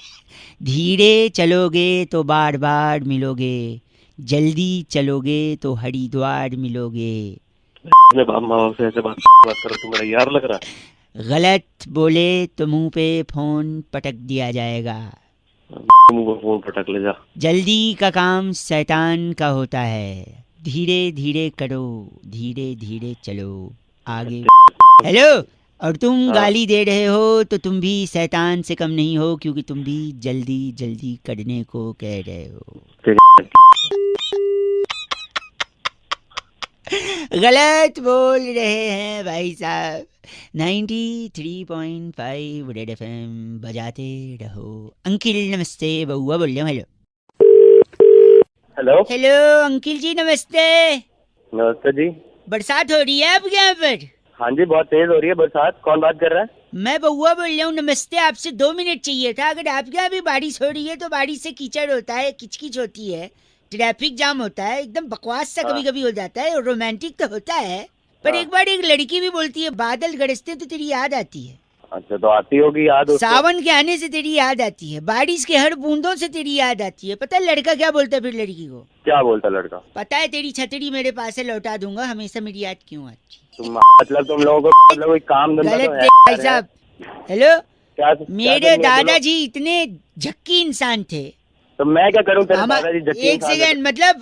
धीरे चलोगे तो बार बार मिलोगे, जल्दी चलोगे तो हरिद्वार मिलोगे। अपने बाप माँ बाप से ऐसे बात करो, तू मेरा यार लग रहा है। गलत बोले तो मुंह पे फोन पटक दिया जाएगा। मुंह पर फोन पटक ले जा। जल्दी का काम शैतान का होता है। धीरे धीरे करो, धीरे धीरे चलो आगे। हेलो, और तुम हाँ। गाली दे रहे हो तो तुम भी शैतान से कम नहीं हो, क्योंकि तुम भी जल्दी जल्दी करने को कह रहे हो। गलत बोल रहे हैं भाई साहब। 93.5 रेड FM बजाते रहो। अंकिल नमस्ते, बउआ बोल रहा हूँ। Hello hello hello uncle ji नमस्ते। नमस्ते जी। बरसात हो रही है आपके यहाँ पर? हाँ जी, बहुत तेज हो रही है बरसात। कौन बात कर रहा है? मैं बउआ बोल रहा हूँ। नमस्ते, आपसे 2 मिनट चाहिए था। अगर आपके यहाँ भी बारिश हो रही है तो बारिश से कीचड़ होता है, किचकिच होती है, ट्रैफिक जाम होता है, एकदम बकवास सा कभी कभी हो जाता है। और रोमांटिक तो होता है, पर एक बार एक लड़की भी बोलती है बादल गरजते तो तेरी याद आती है। अच्छा, तो आती होगी याद उसको। सावन के आने से तेरी याद आती है, बारिश के हर बूंदों से तेरी याद आती है। पता है लड़का क्या बोलता है फिर लड़की को? क्या बोलता लड़का? पता है, तेरी छतरी मेरे पास है, लौटा दूंगा, हमेशा मेरी याद क्यों आती? मतलब तुम लोगों को मतलब कोई काम धंधा गलत तो है भाई साहब। हेलो, क्या? मेरे दादाजी इतने झक्की इंसान थे। तो मैं क्या करूं? तेरे हम दादाजी झक्की एक इंसान है सेकंड, मतलब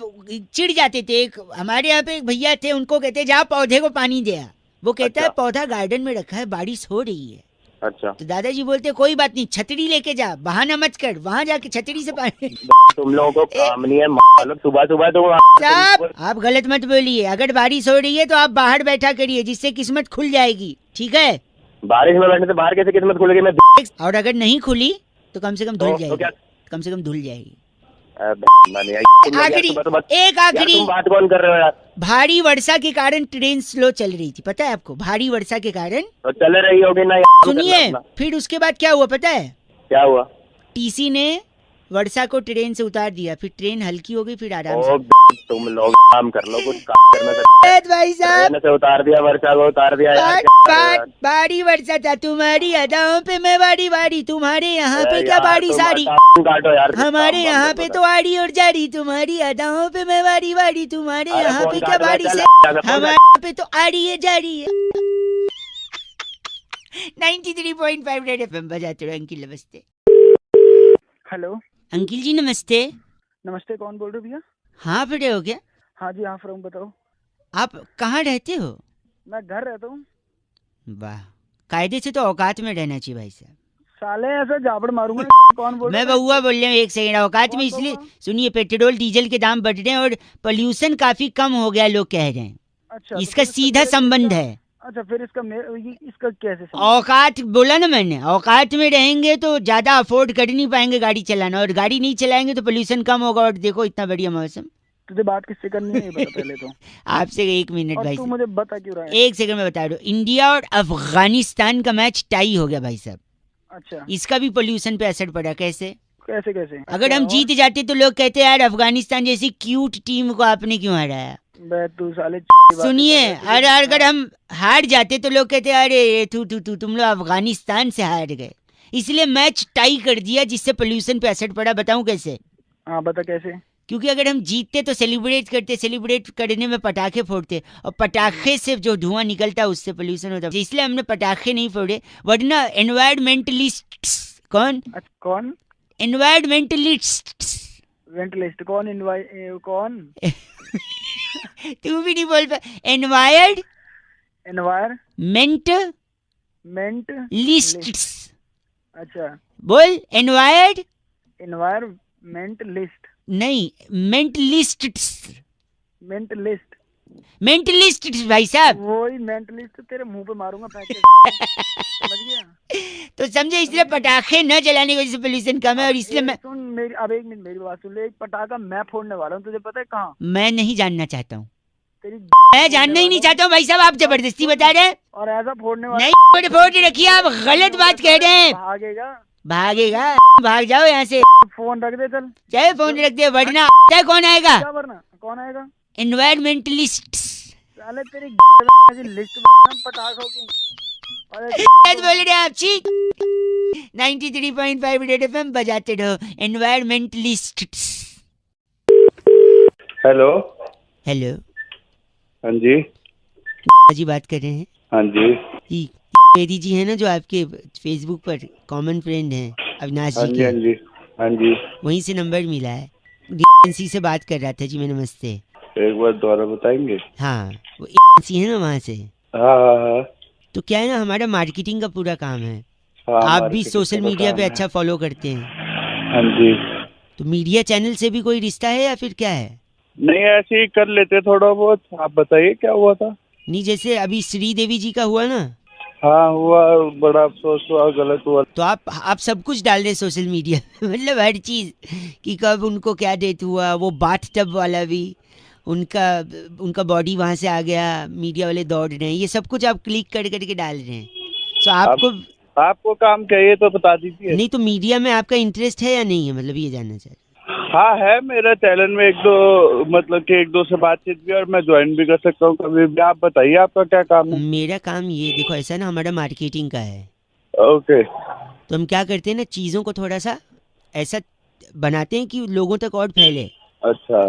चिढ़ जाते थे। एक हमारे यहाँ पे एक भैया थे, उनको कहते जा पौधे को पानी दे आ। वो कहता है अच्छा। पौधा गार्डन में रखा है, बारिश हो रही है। अच्छा, तो दादाजी बोलते कोई बात नहीं, छतरी लेके जा, बहाना मत कर, वहाँ जाके छतरी से पानी। तुम लोगों को काम नहीं है मतलब सुबह सुबह तुम साहब आप गलत मत बोलिए। अगर बारिश हो रही है तो आप बाहर बैठा करिए, जिससे किस्मत खुल जाएगी, ठीक है? बारिश में बैठने से बाहर कैसे किस्मत खुलेगी? मैं और अगर नहीं खुली तो कम से कम धुल तो जाएगी, क्या? कम से कम धुल जाएगी। आखिरी आखिरी तुम बात कौन कर रहे हो यार? भारी वर्षा के कारण ट्रेन स्लो चल रही थी, पता है आपको? भारी वर्षा के कारण। तो चल रही होगी ना। सुनिए, फिर उसके बाद क्या हुआ पता है? क्या हुआ? टीसी ने वर्षा को ट्रेन से उतार दिया, फिर ट्रेन हल्की हो गई, फिर आराम से। तुम लोग काम कर लो, कुछ काम करना भाई साहब ट्रेन से उतार दिया, वर्षा को उतार दिया यार। बारी वर्षा था, तुम्हारी अदाओं पे मैं वारी वारी, तुम्हारे यहाँ पे क्या बारी सारी, काटो यार। हमारे यहाँ पे तो आड़ी और जारी, तुम्हारी अदाओं पे मैं वारी वारी, तुम्हारे यहाँ पे क्या बारी से, हमारे यहाँ पे तो आड़ी है जारी है। 93.5 रेड FM बजाते रहो। अंकिल नमस्ते। हेलो अंकिल जी नमस्ते। नमस्ते, कौन बोल रहे हो भैया? हाँ फिर हो क्या? हाँ जी, हाँ फ्रॉम बताओ। आप कहाँ रहते हो? मैं घर रहता हूँ। वाह, कायदे से तो औकात में रहना चाहिए भाई साहब। साले ऐसे जाबड़ मारूंगा। कौन बोल मैं रहा है? बउआ बोल रहा हूँ। एक सेकंड, औकात में कौन इसलिए बउआ? सुनिए, पेट्रोल डीजल के दाम बढ़ रहे हैं और पोल्यूशन काफी कम हो गया, लोग कह रहे हैं। अच्छा, तो इसका फिर सीधा संबंध है। अच्छा, फिर इसका कैसे संबंध? औकात बोला ना मैंने, औकात में रहेंगे तो ज्यादा अफोर्ड कर नहीं पाएंगे गाड़ी चलाना, और गाड़ी नहीं चलाएंगे तो पोल्यूशन कम होगा। और देखो इतना बढ़िया मौसम। तुझे बात किससे करनी है ये बता पहले तो। आपसे 1 मिनट और भाई तू साहब, मुझे बता क्यों रहा है? 1 सेकंड में बता दो। इंडिया और अफगानिस्तान का मैच टाई हो गया भाई साहब। अच्छा, इसका भी पोल्यूशन पे असर पड़ा। कैसे? कैसे कैसे? अगर हम जीत जाते तो लोग कहते यार अफगानिस्तान जैसी क्यूट टीम को आपने क्यों हराया। तू साले सुनिए, अगर हम हार जाते तो लोग कहते अरे तुम लोग अफगानिस्तान से हार गए। इसलिए मैच टाई कर दिया, जिससे पोल्यूशन पे असर पड़ा। बताऊं कैसे? हाँ बता कैसे। क्योंकि अगर हम जीतते तो सेलिब्रेट करते, सेलिब्रेट करने में पटाखे फोड़ते, और पटाखे से जो धुआं निकलता है उससे पोल्यूशन होता है। इसलिए हमने पटाखे नहीं फोड़े, वरना एनवायरमेंटलिस्ट कौन एनवायरमेंटलिस्ट वेंटलिस्ट कौन तू भी नहीं बोल पा। एनवायरमेंट मेंट लिस्ट। अच्छा, बोल एनवायरमेंट एनवायरमेंट लिस्ट। नहीं, मेंटलिस्ट मेंटलिस्ट, मेंटलिस्ट भाई साहब। वही मेंटलिस्ट तेरे मुंह पे मारूंगा फेंक के। समझ गया? तो समझे, इसलिए पटाखे न जलाने की वजह से पोल्यूशन कम है, और इसलिए मैं सुन मेरी, अब एक मिनट मेरी बात सुन ले। एक पटाखा मैं फोड़ने वाला हूँ, तुझे पता है कहाँ? मैं नहीं जानना चाहता हूँ, तेरी मैं जानना ही नहीं चाहता हूँ भाई साहब, आप जबरदस्ती बता रहे हैं। और ऐसा फोड़ने वाला नहीं फोड़ रखिए, आप गलत बात कह रहे हैं। भागेगा, भागेगा, भाग जाओ यहाँ से, फोन रख दे चल। चाहे फोन रख दे, वरना कौन आएगा? क्या वरना कौन आएगा? एनवायरमेंटलिस्ट। साले तेरी लिस्ट पटाखों की। बोल रहे आप, छी। 93.5 रेड एफएम बजाते रहो, एनवायरमेंटलिस्ट। हेलो। हेलो हाँ जी। जी बात कर रहे हैं? हाँ जी। जी, मेरी जी है ना, जो आपके फेसबुक पर कॉमन फ्रेंड हैं अविनाश हाँ जी जी। के, हाँ जी। हाँ जी। वहीं से नंबर मिला है, एजेंसी से बात कर रहा था जी मैं। नमस्ते। एक बार दोबारा बताएंगे? हाँ, वो एजेंसी है ना वहाँ से। हाँ हाँ हाँ। तो क्या है ना, हमारा मार्केटिंग का पूरा काम है। हाँ, आप भी मार्केटिंग सोशल का मीडिया काम पे है। अच्छा फॉलो करते हैं, हाँ जी। तो मीडिया चैनल से भी कोई रिश्ता है या फिर क्या है? नहीं, ऐसे ही कर लेते थोड़ा बहुत। आप बताइए क्या हुआ था? नहीं, जैसे अभी श्री देवी जी का हुआ ना, हाँ हुआ, बड़ा अफसोस हुआ, गलत हुआ। तो आप सब कुछ डाल रहे सोशल मीडिया मतलब हर चीज, कि कब उनको क्या डेथ हुआ, वो बाथ टब वाला भी, उनका बॉडी वहां से आ गया, मीडिया वाले दौड़ रहे हैं, ये सब कुछ आप क्लिक कर करके डाल रहे हैं। तो आपको काम चाहिए तो बता दीजिए। नहीं, तो मीडिया में आपका इंटरेस्ट है या नहीं है, मतलब ये जानना चाह रहे हैं। हाँ है, मेरा चैनल में एक दो, मतलब कि एक दो से बातचीत भी, और मैं ज्वाइन भी कर सकता हूँ कभी भी। आप बताइए आपका क्या काम है? मेरा काम ये देखो, ऐसा ना, हमारा मार्केटिंग का है। ओके। तो हम क्या करते हैं ना, चीज़ों को थोड़ा सा ऐसा बनाते हैं कि लोगों तक और फैले। अच्छा।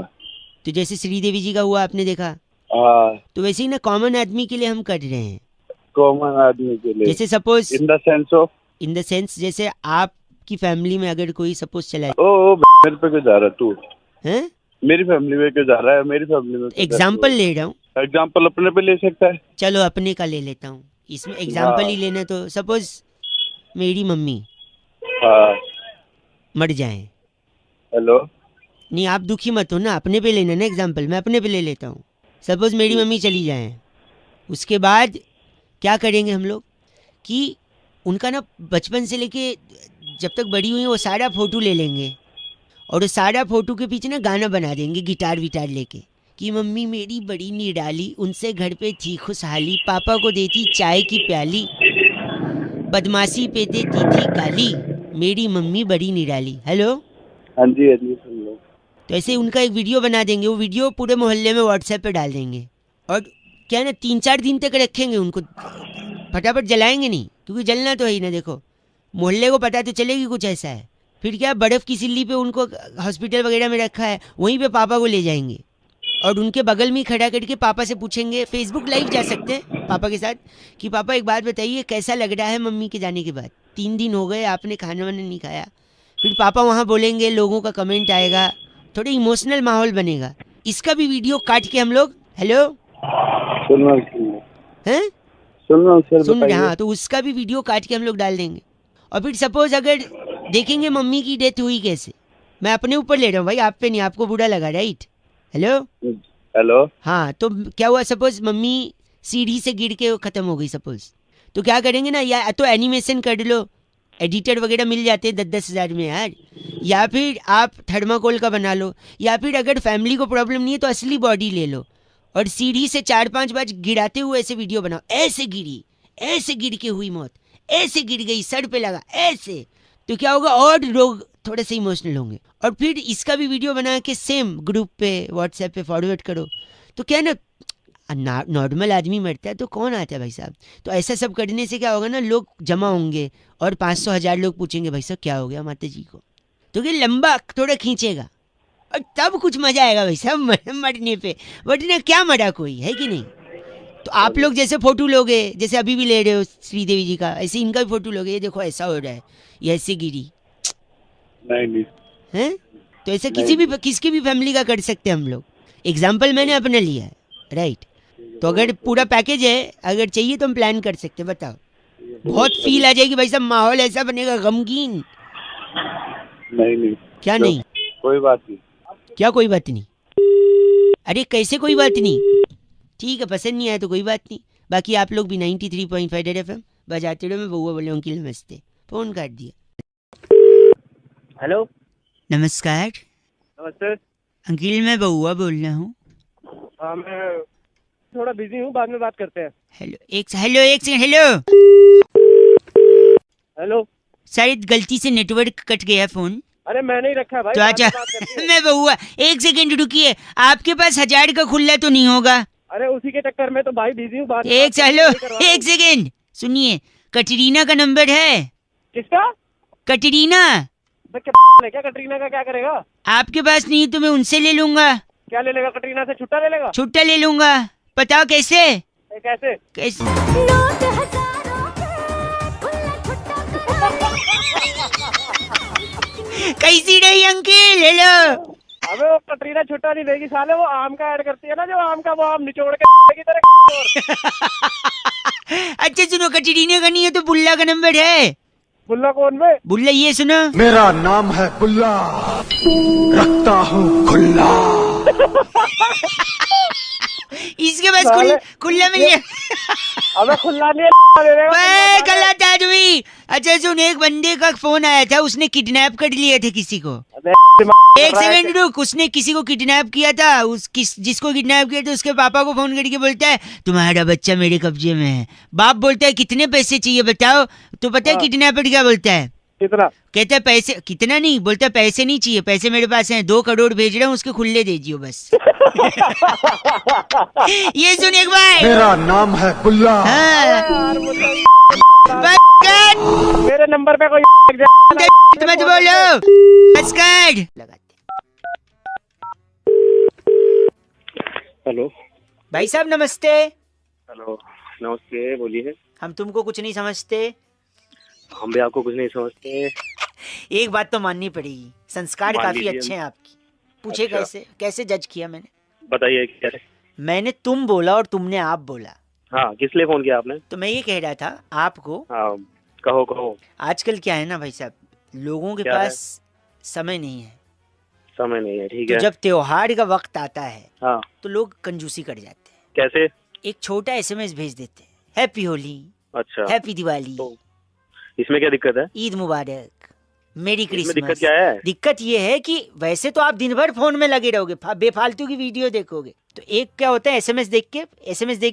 तो जैसे श्रीदेवी जी का हुआ, आपने देखा, हाँ, तो वैसे ही ना कॉमन आदमी के लिए हम कर रहे हैं। कॉमन आदमी के लिए, जैसे सपोज इन द सेंस जैसे आपकी फैमिली में अगर कोई सपोज चला ओ मेरे पे क्यों जा रहा है तू? है, मेरी फैमिली में क्यों जा रहा है? मेरी फैमिली में एग्जाम्पल ले रहा हूँ, एग्जाम्पल अपने पे ले सकता है। चलो अपने का ले लेता हूँ, इसमें एग्जाम्पल ही लेना। तो सपोज मेरी मम्मी हाँ। मर जाए, हेलो। नहीं आप दुखी मत हो ना, अपने पे लेना ना एग्जाम्पल, मैं अपने पे ले लेता हूँ। सपोज मेरी मम्मी चली जाए, उसके बाद क्या करेंगे हम लोग कि उनका ना बचपन से लेके जब तक बड़ी हुई वो सारा फोटो ले लेंगे, और उस सारा फोटो के पीछे ना गाना बना देंगे गिटार विटार लेके, कि मम्मी मेरी बड़ी निराली, उनसे घर पे थी खुशहाली, पापा को देती चाय की प्याली, बदमाशी पे देती थी गाली, मेरी मम्मी बड़ी निराली। हेलो। हाँ जी। हाँ जी, सुन लो। तो ऐसे उनका एक वीडियो बना देंगे, वो वीडियो पूरे मोहल्ले में व्हाट्सएप पे डाल देंगे, और क्या है ना 3-4 दिन तक रखेंगे उनको, फटाफट जलाएंगे नहीं, क्योंकि जलना तो है ही ना। देखो मोहल्ले को पता तो चलेगी कुछ ऐसा है। फिर क्या, बर्फ़ की सिल्ली पे उनको हॉस्पिटल वगैरह में रखा है, वहीं पे पापा को ले जाएंगे, और उनके बगल में ही खड़ा करके पापा से पूछेंगे, फेसबुक लाइव जा सकते हैं पापा के साथ, कि पापा एक बात बताइए, कैसा लग रहा है मम्मी के जाने के बाद, 3 दिन हो गए आपने खाना वाना नहीं खाया। फिर पापा वहाँ बोलेंगे, लोगों का कमेंट आएगा, थोड़ा इमोशनल माहौल बनेगा। इसका भी वीडियो काट के हम लोग, हेलो हैं, सुन रहे? हाँ, तो उसका भी वीडियो काट के हम लोग डाल देंगे। और फिर सपोज अगर देखेंगे मम्मी की डेथ हुई कैसे, मैं अपने ऊपर ले रहा हूँ भाई, आप पे नहीं, आपको बुरा लगा, राइट? हेलो। हाँ, तो क्या हुआ, सपोज मम्मी सीढ़ी से गिर के खत्म हो गई सपोज, तो क्या करेंगे ना, या तो एनिमेशन कर लो, एडिटर वगैरह मिल जाते हैं 10-10 हज़ार में यार, या फिर आप थर्माकोल का बना लो, या फिर अगर फैमिली को प्रॉब्लम नहीं है तो असली बॉडी ले लो, और सीढ़ी से 4-5 बार गिराते हुए ऐसे वीडियो बनाओ, ऐसे गिरी, ऐसे गिर के हुई मौत, ऐसे गिर गई, सर पे लगा, ऐसे। तो क्या होगा, और लोग थोड़े से इमोशनल होंगे, और फिर इसका भी वीडियो बना के सेम ग्रुप पे व्हाट्सएप पे फॉरवर्ड करो। तो क्या है ना, नॉर्मल आदमी मरता है तो कौन आता है भाई साहब। तो ऐसा सब करने से क्या होगा ना, लोग जमा होंगे, और 500-1000 लोग पूछेंगे भाई साहब क्या हो गया माता जी को, तो ये लंबा थोड़ा खींचेगा, और तब कुछ मजा आएगा भाई साहब मरने पे, वरना क्या मरा कोई है कि नहीं। तो आप लोग जैसे फोटो लोगे, जैसे अभी भी ले रहे हो श्रीदेवी जी का, ऐसे इनका भी फोटो लोगे, ये देखो ऐसा हो रहा है, ये ऐसे गिरी, नहीं हैं। तो ऐसा किसकी भी फैमिली का कर सकते हैं हम लोग। एग्जाम्पल मैंने अपना लिया है, राइट? तो अगर पूरा पैकेज है, अगर चाहिए तो हम प्लान कर सकते हैं, बताओ। बहुत फील आ जाएगी भाई साहब, माहौल ऐसा बनेगा गमगीन। नहीं क्या नहीं, कोई बात नहीं। क्या कोई बात नहीं? अरे कैसे कोई बात नहीं? ठीक है, पसंद नहीं आया तो कोई बात नहीं। बाकी आप लोग भी 93.5 रेड एफएम बजाते रहो। मैं बउआ बोले अंकिल नमस्ते, फोन काट दिया। हेलो, नमस्कार नमस्ते। अंकिल, मैं बउआ बोल रहा हूँ। हाँ, मैं थोड़ा बिजी हूँ, बाद में बात करते हैं। हेलो एक सेकंड। हेलो हेलो, शायद गलती से नेटवर्क कट गया फोन। अरे मैं नहीं रखा भाई, तो बाद अच्छा में बात करते हैं। मैं बउआ, एक सेकंड रुकिए। आपके पास 1000 का खुला तो नहीं होगा? अरे उसी के चक्कर में तो भाई बिजी हूँ, बाद में एक बात करते हैं, हेलो नहीं करवा रहा एक सेकंड सुनिए, कटरीना का नंबर है? हूँ। किसका? कटरीना मैं क्या कटरीना का क्या करेगा? आपके पास नहीं तो मैं उनसे ले लूंगा। क्या ले लेगा? कटरीना से छुट्टा ले लेगा? छुट्टा ले लूंगा। बताओ कैसे? कैसे? कैसे? कैसी रही अंकिल? हेलो अबे वो कटरीना छुट्टा नहीं देगी साले, वो आम का ऐड करती है ना, जो आम का, वो आम निचोड़ के की तरह। अच्छा सुनो, कटरीना का नहीं है तो बुल्ला का नंबर है। बुल्ला कौन में? बुल्ला ये सुनो, मेरा नाम है बुल्ला, रखता हूँ खुल्ला। इसके पास साले, खुल्ला मिल गया। अबे खुल्ला नहीं बे, गलत आदमी। अच्छा सुन, एक बंदे का फोन आया था, उसने किडनैप कर लिया था किसी को। एक सेकंड रुक, उसने किसी को किडनैप किया था। जिसको किडनैप किया था उसके पापा को फोन करके बोलता है तुम्हारा बच्चा मेरे कब्जे में है। बाप बोलता है कितने पैसे चाहिए बताओ? तो पता है किडनैपर क्या बोलता है? कितना? कहता है पैसे कितना नहीं, बोलता है पैसे नहीं चाहिए, पैसे मेरे पास हैं, 2 करोड़ भेज रहा हूँ, उसके खुले दे दियो बस। ये सुन एक बार। मेरा नाम है बुल्ला। हाँ। मेरे नंबर पे कोई मत बोलो। नमस्कार। हेलो भाई साहब नमस्ते। हेलो, नमस्ते, बोलिए। हम तुमको कुछ नहीं समझते। हम भी आपको कुछ नहीं समझते। एक बात तो माननी पड़ेगी, संस्कार मान काफी लीजिए। अच्छे हैं आपकी। पूछे अच्छा। कैसे जज किया मैंने? बताइए क्या है? मैंने तुम बोला और तुमने आप बोला। हाँ, किस लिए फोन किया आपने? तो मैं ये कह रहा था आपको, हाँ, कहो कहो। आजकल क्या है ना भाई साहब, लोगों के क्या पास समय नहीं है। समय नहीं है, ठीक तो है। जब त्योहार का वक्त आता है हाँ, तो लोग कंजूसी कर जाते हैं। कैसे? एक छोटा SMS भेज देते हैं, हैप्पी होली, अच्छा, हैप्पी दिवाली, तो इसमें क्या दिक्कत है? ईद मुबारक, मेरी इसमें दिक्कत क्रिसमस। क्या है? दिक्कत ये है कि वैसे तो आप दिन भर फोन में लगे रहोगे, बेफालतू की वीडियो देखोगे, तो एक क्या होता है, SMS देख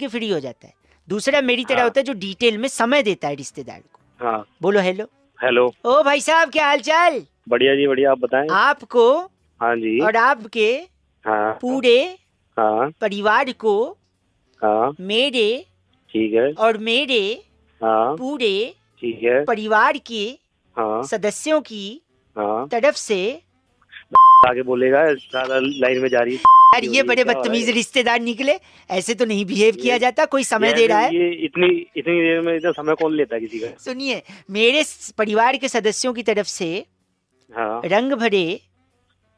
के फ्री हो जाता है। दूसरा मेरी तरह हाँ। होता है जो डिटेल में समय देता है रिश्तेदार को। हाँ, बोलो हेलो। हेलो, ओ भाई साहब क्या हाल चाल? बढ़िया जी, बढ़िया, आप बताएं। आपको हाँ जी। और आपके हाँ पूरे हाँ परिवार को हाँ, मेरे ठीक है। और मेरे हाँ, पूरे ठीक है। परिवार के हाँ सदस्यों की हाँ, तरफ से। आगे बोलेगा, ज्यादा लाइन में जा रही है। यार ये बड़े क्या हो रहा है? बदतमीज रिश्तेदार निकले, ऐसे तो नहीं बिहेव किया जाता। कोई समय दे रहा है। ये इतनी इतनी देर में इतना समय कौन लेता है किसी का? सुनिए, मेरे परिवार के सदस्यों की तरफ से हाँ रंग भरे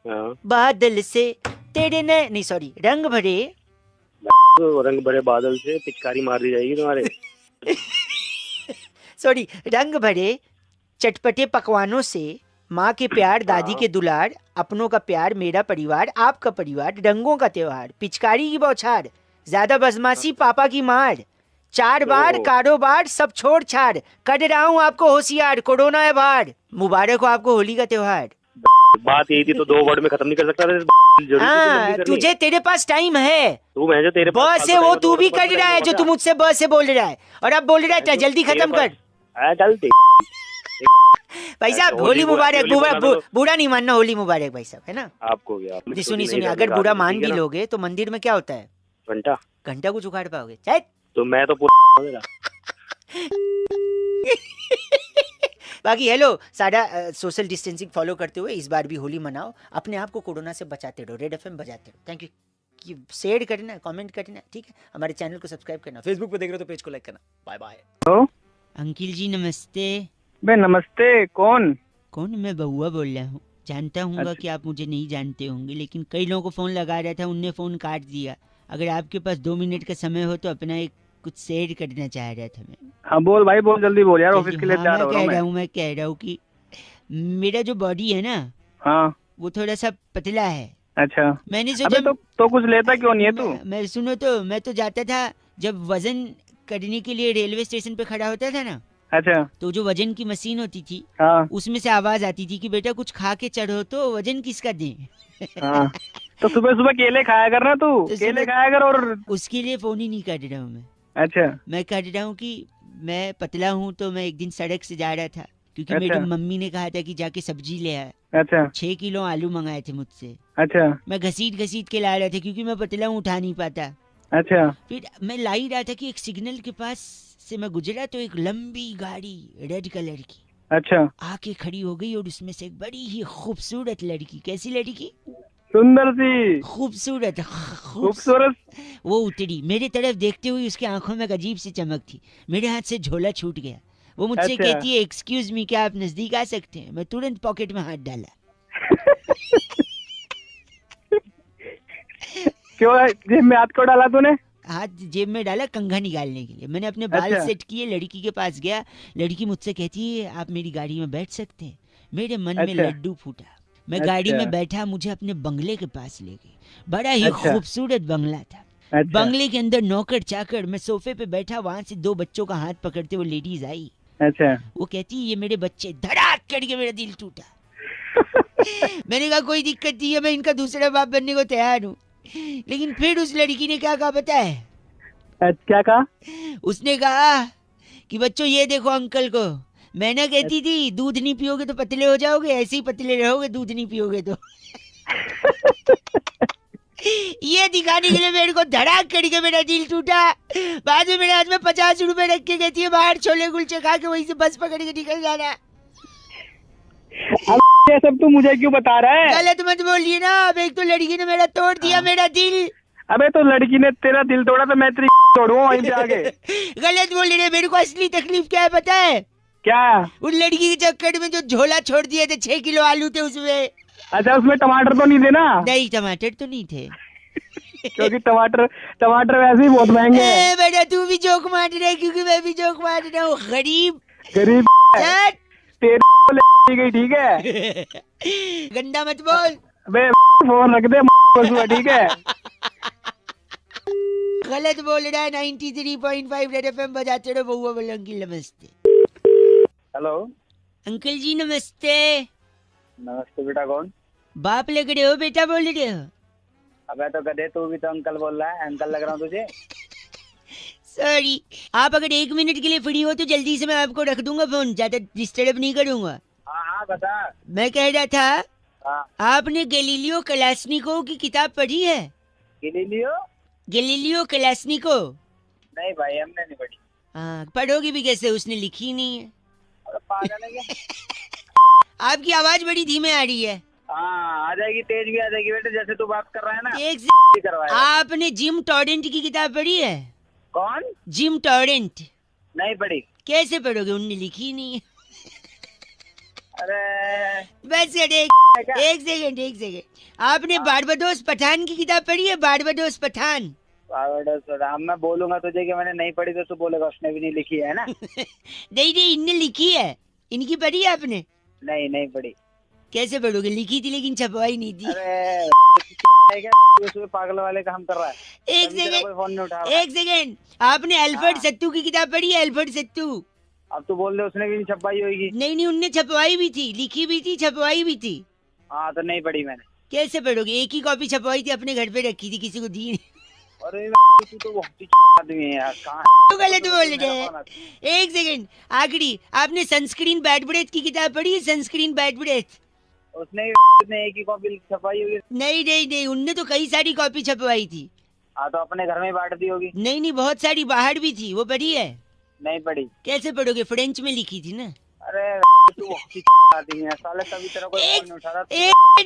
हाँ, बादल से तेरे नहीं सॉरी, रंग भरे तो रंग भरे बादल से पिचकारी मार दी जाएगी तुम्हारे। सॉरी, रंग भरे चटपटे पकवानों से माँ के प्यार, दादी के दुलार, अपनों का प्यार, मेरा परिवार, आपका परिवार, रंगों का त्योहार, पिचकारी की बौछार, ज्यादा बदमाशी पापा की मार, 4 बार कारोबार सब छोड़ छाड़, कर रहा हूँ आपको होशियार, कोरोना है बाहर, मुबारक हो आपको होली का त्योहार। बात यही थी तो 2 वर्ड में खत्म नहीं कर सकता था? जरूरी थी हाँ, जल्दी करनी। तुझे तेरे पास टाइम है। तू मैं जो तेरे ब पास से वो तू भी कर रहा है जो तू मुझसे ब से बोल रहा है, और अब बोल रहा है जल्दी खत्म कर। चलते भाई साहब अच्छा, होली होली मुबारक। होली बोला तो- बुरा नहीं मानना, होली मुबारक भाई साहब, है ना? आपको क्या आपने जी तो सुनिए नहीं सुनिए, करना अगर बुरा चाहते, मान ठीक भी है ना? लोगे तो मंदिर में क्या होता है? घंटा घंटा कुछ उखाड़ पाओगे शायद। तो मैं तो पूरा मेरा। बाकी हेलो, सारा सोशल डिस्टेंसिंग फॉलो करते हुए इस बार भी होली मनाओ, अपने आप को कोरोना से बचाते रहो, रेड FM बजाते रहो। Thank you. शेयर करना, कमेंट करना, ठीक है? हमारे चैनल को सब्सक्राइब करना, फेसबुक पे देख रहे हो तो पेज को लाइक करना। Bye bye. Hello uncle ji नमस्ते। बे नमस्ते, कौन? कौन? मैं बउआ बोल रहा हूँ। जानता हूँ अच्छा। कि आप मुझे नहीं जानते होंगे, लेकिन कई लोगों को फ़ोन लगा रहा था, उनने फ़ोन काट दिया। अगर आपके पास 2 मिनट का समय हो तो अपना एक कुछ शेयर करना चाह रहा था मैं। हाँ बोल भाई बोल, जल्दी बोल यार, जल्दी, ऑफिस के लिए हाँ, तैयार हो रहा हूँ मैं कह रहा हूँ कि मेरा जो बॉडी है ना, हाँ वो थोड़ा सा पतला है। अच्छा, मैंने अबे सोचा तो कुछ लेता क्यों नहीं है तू? मैं सुनो तो, मैं तो जाता था जब वजन करने के लिए रेलवे स्टेशन पे खड़ा होता था ना, अच्छा, तो जो वजन की मशीन होती थी हाँ उसमें से आवाज आती थी कि बेटा कुछ खा के चढ़ो तो वजन किसका दें। हाँ। तो सुबह सुबह केले खाया कर ना तू, तो केले सुबह- खाया कर। और उसके लिए फोन ही नहीं कर रहा हूँ मैं। अच्छा मैं कर रहा हूँ कि मैं पतला हूँ, तो मैं एक दिन सड़क से जा रहा था क्योंकि मेरी अच्छा। मम्मी ने कहा था कि जाके सब्जी ले आए। अच्छा 6 किलो आलू मंगाए थे मुझसे, अच्छा मैं घसीट घसीट के ला रहा था क्योंकि मैं पतला हूँ, उठा नहीं पाता। अच्छा फिर मैं ला ही रहा था कि एक सिग्नल के पास से मैं गुजरा तो एक लंबी गाड़ी रेड कलर की अच्छा। आके खड़ी हो गई और उसमें से एक बड़ी ही खूबसूरत लड़की, कैसी लड़की, सुंदर सी, खूबसूरत खूबसूरत। वो उतरी मेरे तरफ देखते हुए, उसकी आंखों में एक अजीब सी चमक थी। मेरे हाथ से झोला छूट गया। वो मुझसे अच्छा। कहती है एक्सक्यूज मी, क्या आप नजदीक आ सकते हैं? मैं तुरंत पॉकेट में हाथ डाला। क्यों जेब में हाथ क्यों डाला तूने? हाथ जेब में डाला कंघा निकालने के लिए। मैंने अपने बाल अच्छा। सेट किए, लड़की के पास गया। लड़की मुझसे कहती है आप मेरी गाड़ी में बैठ सकते हैं। मेरे मन में अच्छा। लड्डू फूटा। मैं गाड़ी अच्छा। में बैठा, मुझे अपने बंगले के पास ले गई। बड़ा ही अच्छा। खूबसूरत बंगला था। अच्छा बंगले के अंदर नौकर चाकर, मैं सोफे पे बैठा, वहां से 2 बच्चों का हाथ पकड़ते वो लेडीज आई। अच्छा। वो कहती ये मेरे बच्चे। धड़ाक करके मेरा दिल टूटा। मैंने कहा कोई दिक्कत नहीं है, मैं इनका दूसरा बाप बनने को तैयार हूँ। लेकिन फिर उस लड़की ने क्या कहा पता है? क्या कहा? उसने कहा कि बच्चों ये देखो अंकल को, मैं ना कहती थी दूध नहीं पियोगे तो पतले हो जाओगे, ऐसे ही पतले रहोगे दूध नहीं पियोगे तो। ये दिखाने के लिए मेरे को धड़ाक करके मेरा दिल टूटा। बाद में मेरे हाथ में 50 रुपए रख के कहती है बाहर छोले कुलचे खा के वहीं से बस पकड़ के निकल जाना। अब ये सब तू मुझे क्यों बता रहा है? गलत मत बोलिए ना। अब एक तो लड़की ने मेरा तोड़ दिया मेरा दिल। अबे तो लड़की ने तेरा दिल तोड़ा तो मैं तेरी तोड़ूंगा वहीं पे आगे। गलत बोल रहे। मेरे को असली तकलीफ क्या है पता है? क्या? उन लड़की के चक्कर में जो झोला छोड़ दिए थे, 6 किलो आलू थे उसमें। अच्छा उसमें टमाटर तो नहीं थे ना? नहीं टमाटर तो नहीं थे। क्योंकि टमाटर वैसे ही बहुत महंगे हैं। बेटा तू भी जोक मार रहा है क्योंकि मैं भी जोक मार रहा हूँ। गरीब गरीब चट। तेरी को ले गई, ठीक है? गंदा मत बोल। अबे फोन रख दे सुबह, ठीक है? गलत बोल रहा है। 93.5 रेड एफएम बजाते रहो। बउआ बोलो अंकल नमस्ते। हेलो अंकल जी नमस्ते। नमस्ते बेटा। कौन? बाप लग रहे हो बेटा बोल रहे हो? अबे तो गधे, तू भी तो अंकल बोल रहा है। अंकल लग रहा हूँ तुझे? सॉरी। आप अगर 1 मिनट के लिए फ्री हो तो जल्दी से मैं आपको रख दूंगा फोन, ज्यादा डिस्टर्ब नहीं करूंगा। हाँ हाँ बता। मैं कह रहा था हाँ। आपने गैलीलियो कलास्निकोव की किताब पढ़ी है? गिलीलियो? गैलीलियो कलास्निकोव? नहीं भाई हमने नहीं पढ़ी। हाँ पढ़ोगी भी कैसे, उसने लिखी नहीं है। अरे पागल है क्या? आपकी आवाज बड़ी धीमे आ रही है। हाँ आ जाएगी, तेज भी आ जाएगी बेटे, जैसे तू बात कर रहा है ना। एक ही करवाएगा। आपने जिम टॉरेंट की किताब पढ़ी है? कौन? Gym torrent? नहीं पढ़ी। कैसे पढ़ोगे, उनने लिखी नहीं है। अरे बस एक सेकंड। आपने बारबाडोस पठान की किताब पढ़ी है? बारबाडोस पठान? मैं बोलूंगा तुझे कि मैंने नहीं पढ़ी तो तू बोलेगा उसने भी नहीं लिखी है ना। नहीं इनने लिखी है। इनकी पढ़ी है आपने? नहीं पढ़ी। कैसे पढ़ोगे, लिखी थी लेकिन छपवाई नहीं थी। अरे क्या पागल वाले काम कर रहा है? एक तभी तेरा कोई फोन नहीं उठा रहा। सेकंड। आपने अल्फ्रेड हाँ। सत्तू की किताब पढ़ी है? अल्फ्रेड सत्तू? अब तू बोल दे उसने भी नहीं छपाई होगी। नहीं उनने छपवाई भी थी, लिखी भी थी, छपवाई भी थी। हाँ तो नहीं पढ़ी मैंने। कैसे पढ़ोगे, एक ही कॉपी छपवाई थी, अपने घर पे रखी थी, किसी को दी नहीं। अरे तू तो बहुत ही आदमी है यार। कहाँ तो गलत बोल रहे हैं। एक सेकंड आखिरी, आपने सनस्क्रीन बैड ब्रेथ की किताब पढ़ी है? Sunscreen bad breath? उसने एक ही कॉपी छपाई होगी। नहीं उनने तो कई सारी कॉपी छपवाई थी। हाँ तो अपने घर में बांट दी होगी। नहीं बहुत सारी बाहर भी थी, वो पढ़ी है? नहीं पढ़ी। कैसे पढ़ोगे, फ्रेंच में लिखी थी ना। अरे तू बहुत ही आदमी है साले, तभी तेरा कोई फोन नहीं उठा रहा।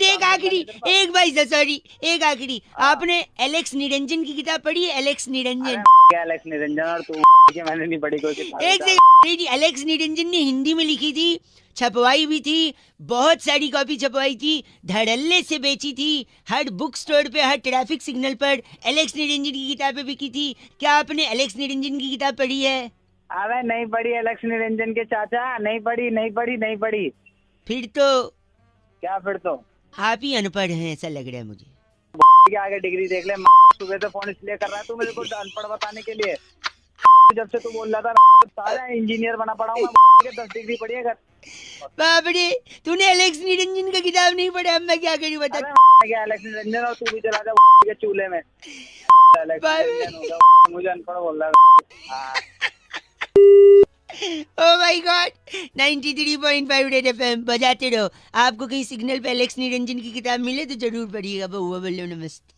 एक आखिरी, एक भाई सॉरी, एक आखिरी। आपने एलेक्स निरंजन की किताब पढ़ी है? एलेक्स निरंजन? क्या एलेक्स निरंजन और तू? मैंने नहीं पढ़ी कोई किताब। एक सेकंड, एलेक्स निरंजन ने हिंदी में लिखी थी, छपवाई भी थी, बहुत सारी कॉपी छपवाई थी, धड़ल्ले से बेची थी, हर बुक स्टोर पे, हर ट्रैफिक सिग्नल पर एलेक्स निरंजन की किताबें बिकी थी। क्या आपने एलेक्स निरंजन की किताब पढ़ी है? अरे नहीं पढ़ी एलेक्स निरंजन के चाचा, नहीं पढ़ी। फिर तो क्या फिर तो? आप ही अनपढ़ हैं ऐसा लग रहा है मुझे। के आगे डिग्री देख ले। सुबह से फोन इसलिए कर रहा है तू मेरे को अनपढ़ बताने के लिए। जब से तू बोल रहा था सारा इंजीनियर बना पड़ा हूँ मैं, 10 डिग्री पढ़ी है घर। बाप रे, तूने एलेक्स निरंजन का किताब नहीं पढ़ा? अब मैं क्या करूं बता। क्या एलेक्स निरंजन, और तू भी चला जा के चूल्हे में। एलेक्स निरंजन होगा, मुझे अनपढ़ बोल रहा है। Oh my God, 93.5 red FM बजाते रहो। आपको कहीं सिग्नल पे एलेक्स निरंजन की किताब मिले तो जरूर पढ़िएगा। बहुआ बल्लो नमस्ते।